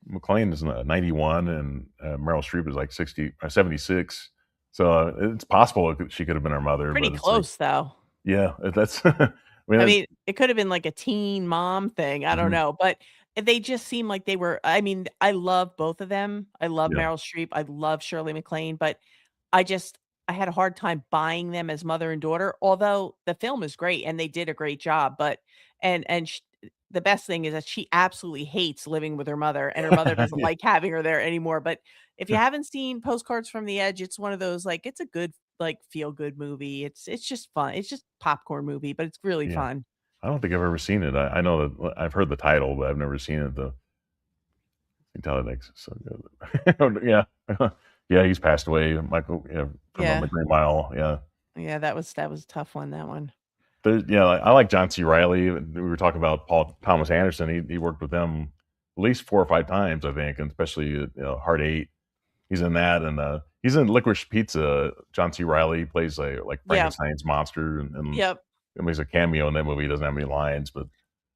MacLaine is, 91, and, Meryl Streep is, like, 76, so, it's possible she could have been her mother, Pretty but it's like close, though. yeah, that's I mean, I mean, it could have been like a teen mom thing, I don't mhm, know, but they just seem like they were I mean, I love both of them. I love yeah, Meryl Streep, I love Shirley MacLaine, but I just I had a hard time buying them as mother and daughter, although the film is great and they did a great job, but and sh the best thing is that she absolutely hates living with her mother, and her mother doesn't yeah, like having her there anymore, but if you haven't seen Postcards from the Edge, it's one of those, like, it's a good, like, feel-good movie. It's just fun. It's just popcorn movie, but it's really yeah. fun. I don't think I've ever seen it. I know that I've heard the title, but I've never seen it, though. Intellidex is so good. Yeah. Yeah, he's passed away, Michael, yeah, from, Yeah. The Green Mile, yeah. Yeah, that was a tough one, that one. Yeah, I like John C. Reilly. We were talking about Paul Thomas Anderson. He worked with them at least 4 or 5 times, I think, and especially, Hard 8. He's in that, and, he's in Licorice Pizza. John C. Reilly plays like Yeah. Frankenstein's monster, Yep. and makes a cameo in that movie. He doesn't have any lines, but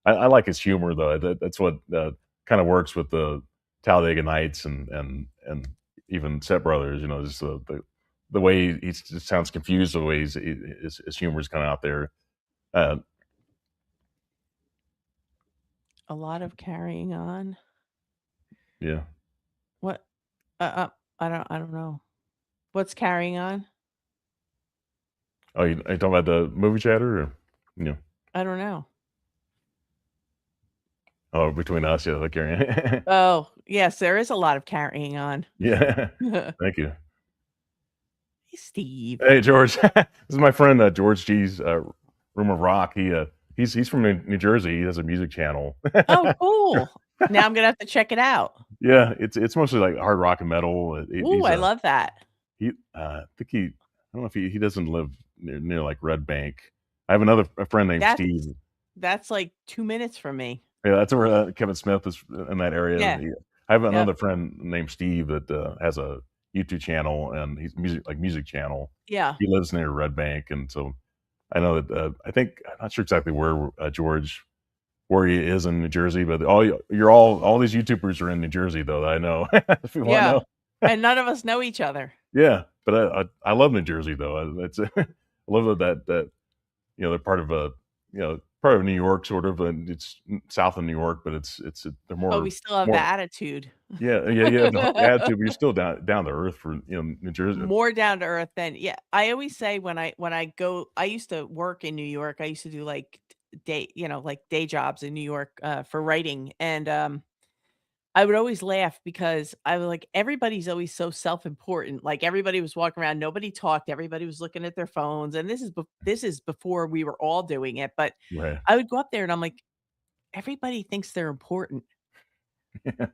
I like his humor though. That's what kind of works with the Talladega Nights and even Step Brothers. Just the way he just sounds confused, the way his humor is kind of out there. Uh, A lot of carrying on. yeah. What? I don't know. What's carrying on? Oh, you talking about the movie chatter? Or, yeah. I don't know. Oh, between us, yeah, like you're Oh, yes, there is a lot of carrying on. yeah. Hey, Thank you. Steve. Hey, George. This is my friend George G's Room of Rock. He's from New Jersey. He has a music channel. Oh, cool. Now I'm gonna have to check it out. Yeah, it's mostly like hard rock and metal. Ooh, I love that. I think I don't know if he doesn't live near like Red Bank. I have another a friend named That's Steve. that's like 2 minutes from me. Yeah, that's where Kevin Smith is in that area. Yeah, I have yep, another friend named Steve that has a YouTube channel and he's music channel. yeah, He lives near Red Bank, and so I know that I think I'm not sure exactly where George where he is in New Jersey, but all these YouTubers are in New Jersey though. That I know. If you want to yeah, know, and none of us know each other. yeah. But I love New Jersey though. It's I love that they're part of part of New York sort of, and it's south of New York, but it's they're But we still have the more attitude. yeah the attitude, but you're still down to earth for New Jersey. More down to earth than yeah, I always say when I go I used to work in New York, I used to do, like, like, day jobs in New York, for writing, and, I would always laugh because I was like, everybody's always so self-important, like, everybody was walking around, nobody talked, everybody was looking at their phones, and this is before we were all doing it, but Right. I would go up there and I'm like, "Everybody thinks they're important."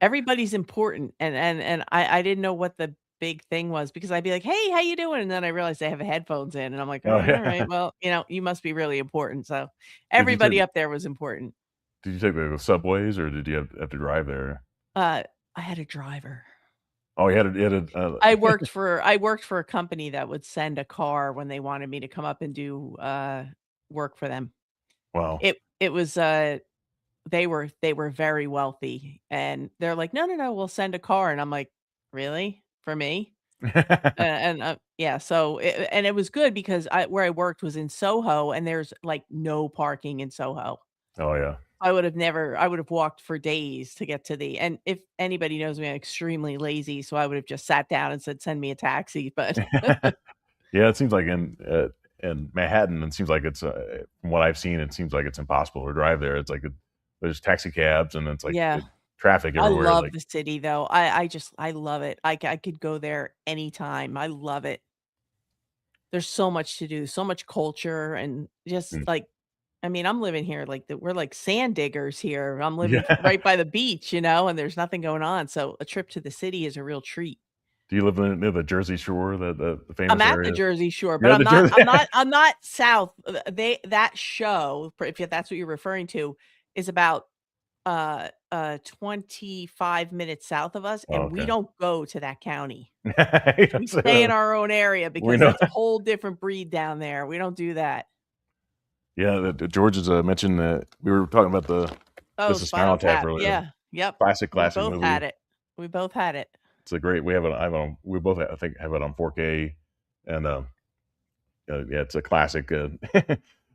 Everybody's important, and I didn't know what the big thing was because I'd be like, "Hey, how you doing?" And then I realized they have headphones in, and I'm like, "Oh, Oh alright, yeah. well, you must be really important." So, Did you take everybody up there was important. the subways, or did you have to drive there? Uh, I had a driver. Oh, you had a I worked for a company that would send a car when they wanted me to come up and do, work for them. wow. It was, they were very wealthy, and they're like, "No, no, no, we'll send a car," and I'm like, "Really? For me?" Yeah, so and it was good because where I worked was in Soho, and there's, like, no parking in Soho. Oh yeah. I would have walked for days to get to the and if anybody knows me, I'm extremely lazy, so I would have just sat down and said, "Send me a taxi," but Yeah, it seems like in Manhattan, it seems like it's from what I've seen, it seems like it's impossible to drive there. It's like there's taxi cabs and it's like yeah. traffic I everywhere. love Like the city, though. I love it. I could go there anytime. I love it. There's so much to do, so much culture and just, mm, like I mean, I'm living here like we're like sand diggers here. I'm living yeah. right by the beach, and there's nothing going on, so a trip to the city is a real treat. Do you live near the Jersey Shore, the I'm famous at the area? Jersey Shore, but Yeah, the Jersey. I'm not south. They that show, if that's what you're referring to, is about 25 minutes south of us, Oh, and we okay. don't go to that county. We Yes, stay in our own area we because know. that's a whole different breed down there. We don't do that. Yeah, the George is mentioned that we were talking about the Oh, This is Spinal Spinal Tap Tap. earlier. Yeah. Yep. We Classic both movie. had it. We both had it. It's a great. We have it. I have it on. We both, I think, have it on 4K, and yeah, it's a classic. I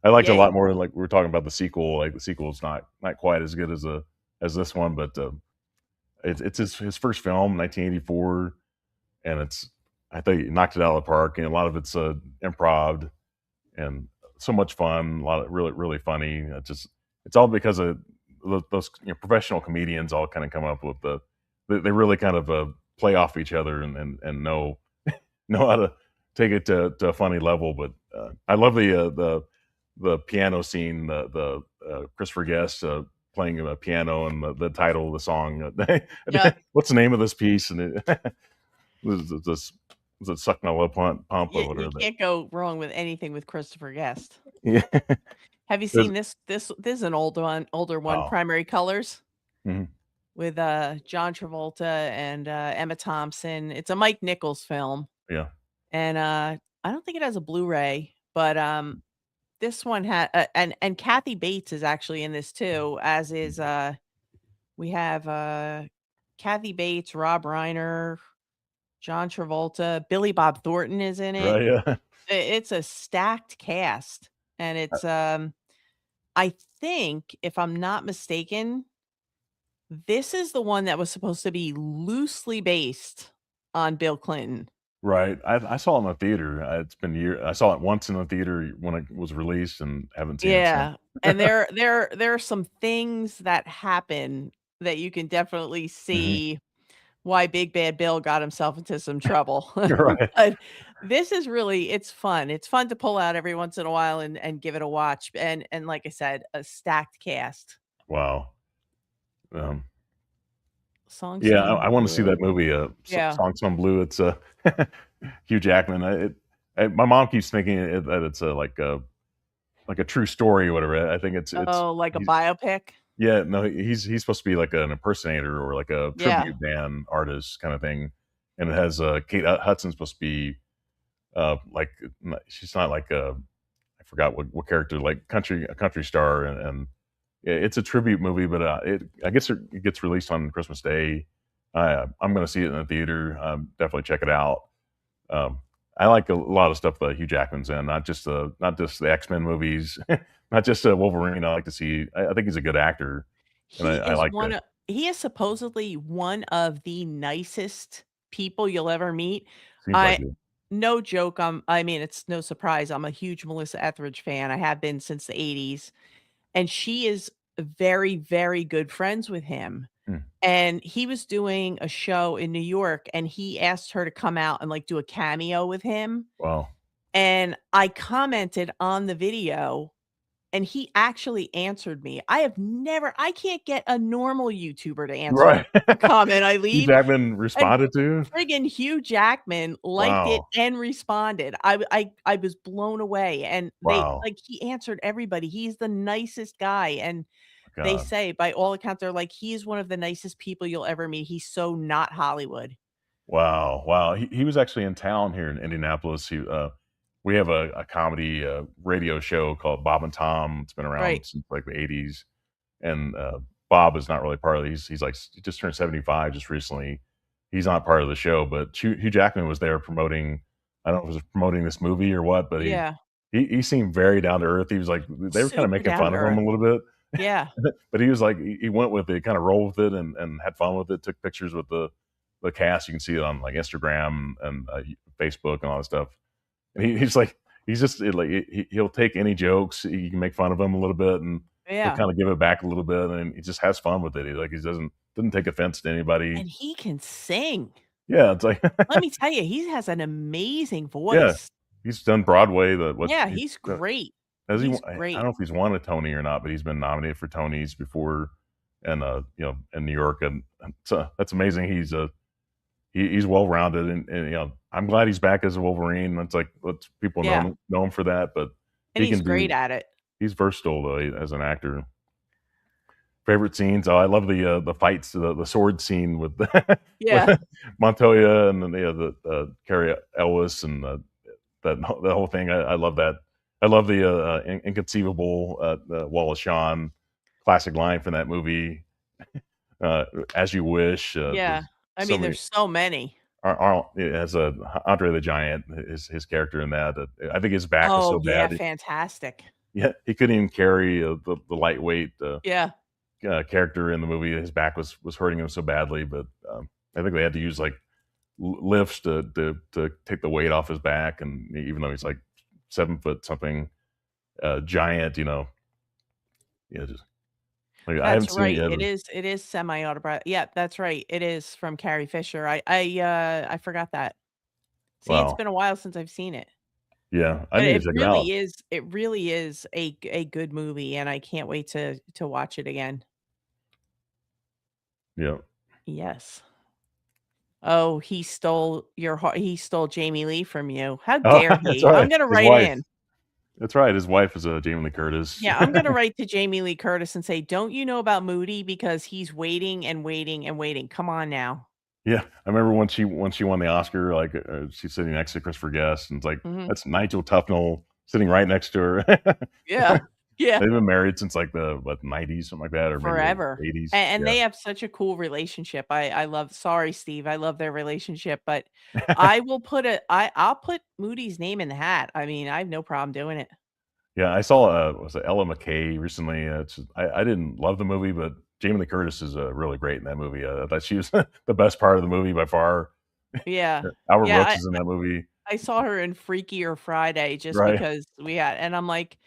liked it a Yeah. lot more than like we were talking about the sequel. Like the sequel is not quite as good as this one, but it's his first film, 1984, and it's I think he knocked it out of the park. And a lot of it's improv and so much fun. A lot of really funny. It's all because of those professional comedians all kind of come up with they really kind of play off each other and know how to take it to a funny level. But I love the piano scene, the Christopher Guest playing a piano and the title of the song. Yep. What's the name of this piece? And this was it "Suck My Love Pump" or You whatever that. can't go wrong with anything with Christopher Guest. Yeah. Have you There's seen this is an older one, oh, Primary Colors mhm. with, John Travolta and, Emma Thompson. It's a Mike Nichols film, Yeah. and, I don't think it has a Blu-ray, but, this one had and Kathy Bates is actually in this too, as is, we have, Kathy Bates, Rob Reiner, John Travolta, Billy Bob Thornton is in it. Right, yeah. It's a stacked cast, and it's, I think, if I'm not mistaken, this is the one that was supposed to be loosely based on Bill Clinton. Right. I saw it in the theater. It's been year I saw it once in the theater when it was released and haven't seen it since. Yeah, and there are some things that happen that you can definitely Mhm. see why Big Bad Bill got himself into some trouble. You're right. But This is really it's fun. It's fun to pull out every once in a while and give it a watch, and like I said, a stacked cast. Wow. Um, Song yeah, Sung I want to see Blue. that movie. Yeah. Song Sung Blue. It's Hugh Jackman. My mom keeps thinking that it's like a true story or whatever. I think it's Oh, like a he's biopic? yeah, no, he's supposed to be like an impersonator or like a Yeah. tribute band artist kind of thing, and it has Kate Hudson's supposed to be like she's not like I forgot what character like a country star, and it's a tribute movie, but I guess it gets released on Christmas Day. I'm going to see it in the theater. Definitely check it out. Um, I like a lot of stuff that Hugh Jackman's in, not just the X-Men movies, not just Wolverine. I like to see. I think he's a good actor, and He I is like one of he is supposedly one of the nicest people you'll ever meet. seems like I it. no joke, I mean, it's no surprise, I'm a huge Melissa Etheridge fan, I have been since the '80s, and she is very, very good friends with him, Hmm. and he was doing a show in New York, and he asked her to come out and, like, do a cameo with him, Wow. and I commented on the video and he actually answered me. I can't get a normal YouTuber to answer Right. a comment I Hugh leave, Jackman and responded to. friggin' Hugh Jackman liked it Wow. and responded. I was blown away, and they Wow. like, he answered everybody. He's the nicest guy, and they God. say, by all accounts, they're like, "He is one of the nicest people you'll ever meet. He's so not Hollywood." Wow, wow. He was actually in town here in Indianapolis. We have a comedy radio show called Bob and Tom. It's been Right. around since like the '80s, and Bob is not really part of these. He's like he just turned 75 just recently. He's not part of the show, but Hugh Jackman was there promoting. I don't know if it was promoting this movie or what, but Yeah. he seemed very down to earth. He was like they were kind of Super making down fun to of him earth. a little bit, Yeah. but he was like he went with it, kind of rolled with it, and had fun with it. Took pictures with the cast. You can see it on like Instagram and Facebook and all that stuff. And he's like he's just like he'll take any jokes. You can make fun of him a little bit, and he'll Yeah. kind of give it back a little bit, and he just has fun with it. He doesn't take offense to anybody. And he can sing. Yeah, it's like Let me tell you, he has an amazing yeah, voice. he's done Broadway. The what Yeah, he, he's great. has he? He's I don't great. know if he's won a Tony or not, but he's been nominated for Tonys before, and in New York, and so that's amazing. He's well rounded, and I'm glad he's back as a Wolverine. That's like let's people Yeah, know him for that, but and he he's can great do. at it. He's versatile though as an actor. Favorite scenes? Oh, I love the fights, the sword scene with with Yeah. Montoya and then Carrie Ellis and the whole thing. I love that. I love the inconceivable the Wallace Shawn classic line from that movie. As you wish. Yeah. There's I so mean, many. there's so many. Arnold as Andre the Giant, his character in that. I think his back was so Oh, yeah, bad. fantastic. Yeah, he couldn't even carry the lightweight Yeah. character in the movie. His back was hurting him so badly, but I think they had to use like lifts to take the weight off his back. And even though he's like 7 foot something, giant, yeah, just like I That's haven't seen it right. yet. It is semi-autobiographical. Yeah, that's right. It is from Carrie Fisher. I forgot that. See, it's Wow, been a while since I've seen it. yeah, I But need to check it really is a good movie, and I can't wait to watch it again. it out. Yes. Oh, he stole Jamie Lee from you. How Yeah. Oh, dare that's he? I'm right. gonna His write wife. in. That's right. His wife is Jamie Lee Curtis. Yeah, I'm gonna write to Jamie Lee Curtis and say, "Don't you know about Moody? Because he's waiting and waiting and waiting. Come on now." Yeah, I remember when she won the Oscar, like, she's sitting next to Christopher Guest, and it's like, Mhm. that's Nigel Tufnell sitting right next to her. Yeah. Yeah. They've been married since, like, the, what, '90s, something like that, or maybe the Forever. '80s. And Yeah. they have such a cool relationship. I love sorry, Steve, I love their relationship, but I'll put Moody's name in the hat. I mean, I have no problem doing it. Yeah, I saw, was it Ella McKay recently? I didn't love the movie, but Jamie Lee Curtis is, really great in that movie. I thought she was the best part of the movie by far. Yeah. Albert Yeah, Brooks is in that movie. I saw her in Freakier Friday just Right. because we had and I'm like,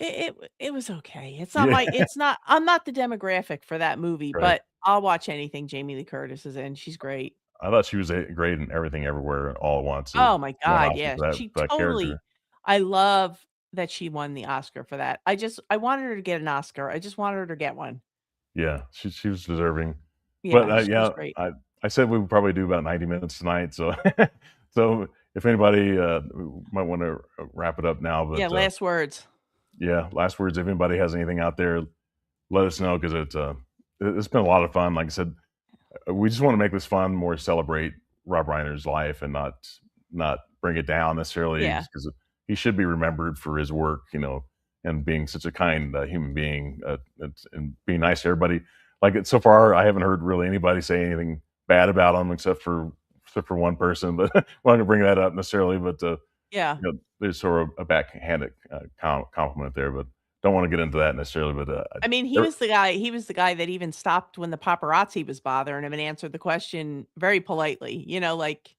it was okay. Yeah. It's not I'm not the demographic for that movie, Right. but I'll watch anything Jamie Lee Curtis is in. She's great. I thought she was great in Everything Everywhere All at Once. Oh my Won god, Oscar yeah, she for that totally character. I love that she won the Oscar for that. I wanted her to get an Oscar, I just wanted her to get one. Yeah, she was deserving. But, Yeah, she was yeah, great. I said we would probably do about 90 minutes tonight, so so if anybody, we might wanna wrap it up now, Yeah, but, last words. yeah, last words, if anybody has anything out there, let us know 'cause it's been a lot of fun. Like I said, we just wanna make this fun, more celebrate Rob Reiner's life and not bring it down necessarily Yeah, because he should be remembered for his work, and being such a kind, human being, and being nice to everybody. Like, so far, I haven't heard really anybody say anything bad about him except for one person, but I'm not gonna bring that up necessarily, but, yeah. there's sort of a backhanded, compliment there, but don't wanna get into that necessarily, but, I mean, er he was the guy that even stopped when the paparazzi was bothering him and answered the question very politely, like,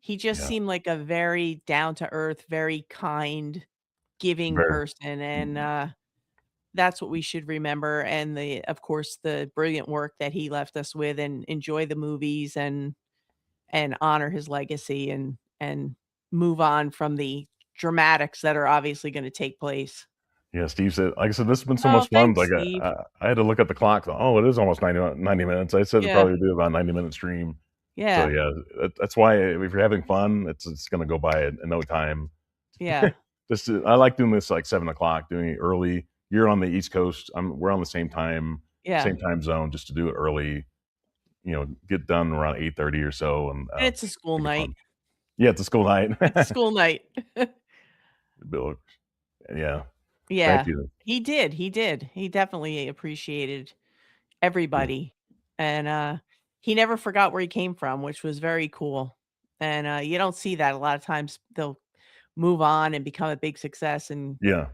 he just yeah, seemed like a very down to earth, very kind, giving very person, and, mhm, that's what we should remember, and of course, the brilliant work that he left us with, and enjoy the movies and honor his legacy and move on from the dramatics that are obviously gonna take place. yeah, Steve said like I said, this has been so Oh, much fun, thanks, like, Steve. I had to look at the clock, oh, it is almost 90 minutes. I said to Yeah, probably do about a 90-minute stream. So, yeah, yeah, that's why if you're having fun, it's gonna go by in no time. yeah, I like doing this, like, 7 o'clock, doing it early. You're on the East Coast, we're on the yeah, same time zone just to do it early, get done around 8:30 or so and, and it's a school make it night. fun. Yeah, it's a school night. It's a school night. Bill yeah, thank Yeah, you. he did. He definitely appreciated Yeah, everybody, and, he never forgot where he came from, which was very cool, and, you don't see that a lot of times. They'll move on and become a big success, and yeah.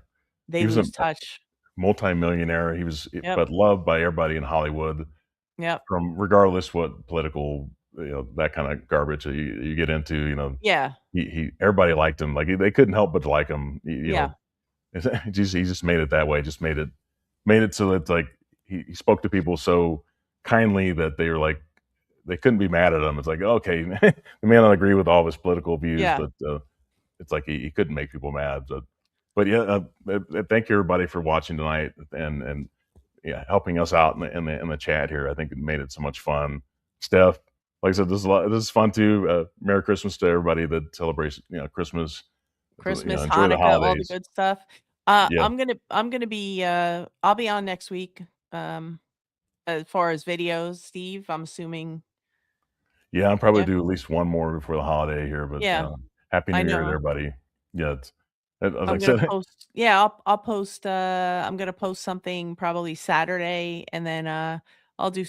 they He was a lose touch. multimillionaire. Yep, But loved by everybody in Hollywood yep, from regardless what political, that kinda garbage that you get into, yeah, he everybody liked him. Like, they couldn't help but to like him, yeah, he just made it that way, just made it so that, like, he spoke to people so kindly that they were like they couldn't be mad at him. It's like, okay, they may not agree with all of his political views, yeah. but, it's like he couldn't make people mad, but yeah, thank you everybody for watching tonight and yeah, helping us out in the chat here. I think it made it so much fun. Steph, like I said, this is fun too. Merry Christmas to everybody that celebrates, Christmas. Christmas, Enjoy the Hanukkah, all the holidays. good stuff. Yeah, I'm gonna be, I'll be on next week, um, as far as videos, Steve, I'm assuming. yeah, I'll probably Yeah, do at least one more before the holiday here, but yeah, Happy I New Year to know. everybody. Yeah, as I I'm gonna said, post yeah, I'll post, I'm gonna post something probably Saturday, and then, I'll do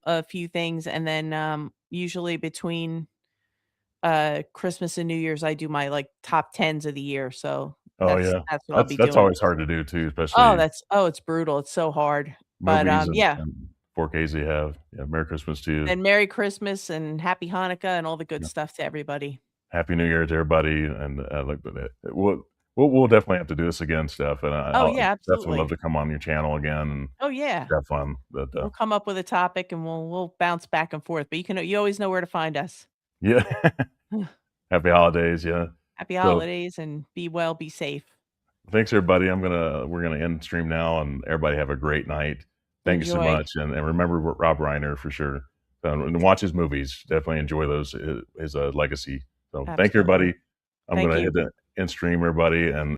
a few things, and then, usually between, Christmas and New Year's, I do my, like, top 10s of the year, so oh yeah, that's what I'll that's be that's doing. always hard to do too, especially It's brutal, it's so hard, but, movies yeah, and 4Ks they have. Yeah, Merry Christmas to you. then Merry Christmas and Happy Hanukkah and all the good Yeah. stuff to everybody. Happy New Year to everybody, and, look at it. We'll definitely have to do this again, Steph, and Oh, I'll yeah, definitely love absolutely. to come on your channel again and Oh, yeah. have fun, but, We'll come up with a topic and we'll bounce back and forth, but you always know where to find us. yeah. Happy holidays, yeah. Happy So, holidays and be well, be safe. thanks everybody, we're gonna end stream now, and everybody have a great night. Thank you so Enjoy. much, and remember Rob Reiner for sure, and watch his movies. Definitely enjoy his legacy. So, thank you, Absolutely. everybody. I'm Thank gonna you. hit the end stream, everybody, and